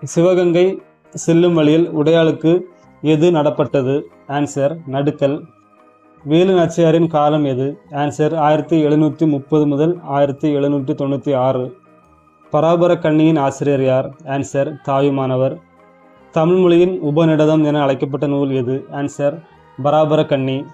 Speaker 1: சிவகங்கை செல்லும் வழியில் உடையாளுக்கு எது நடப்பட்டது? ஆன்சர் நடுக்கல். வேலு நாச்சியாரின் காலம் எது? ஆன்சர் 1730 முதல் 1796. பராபர கண்ணியின் ஆசிரியர் யார்? ஆன்சர் தாயுமானவர். தமிழ் மொழியின் உபநிடதம் என அழைக்கப்பட்ட நூல் எது? ஆன்சர் பராபர கண்ணி.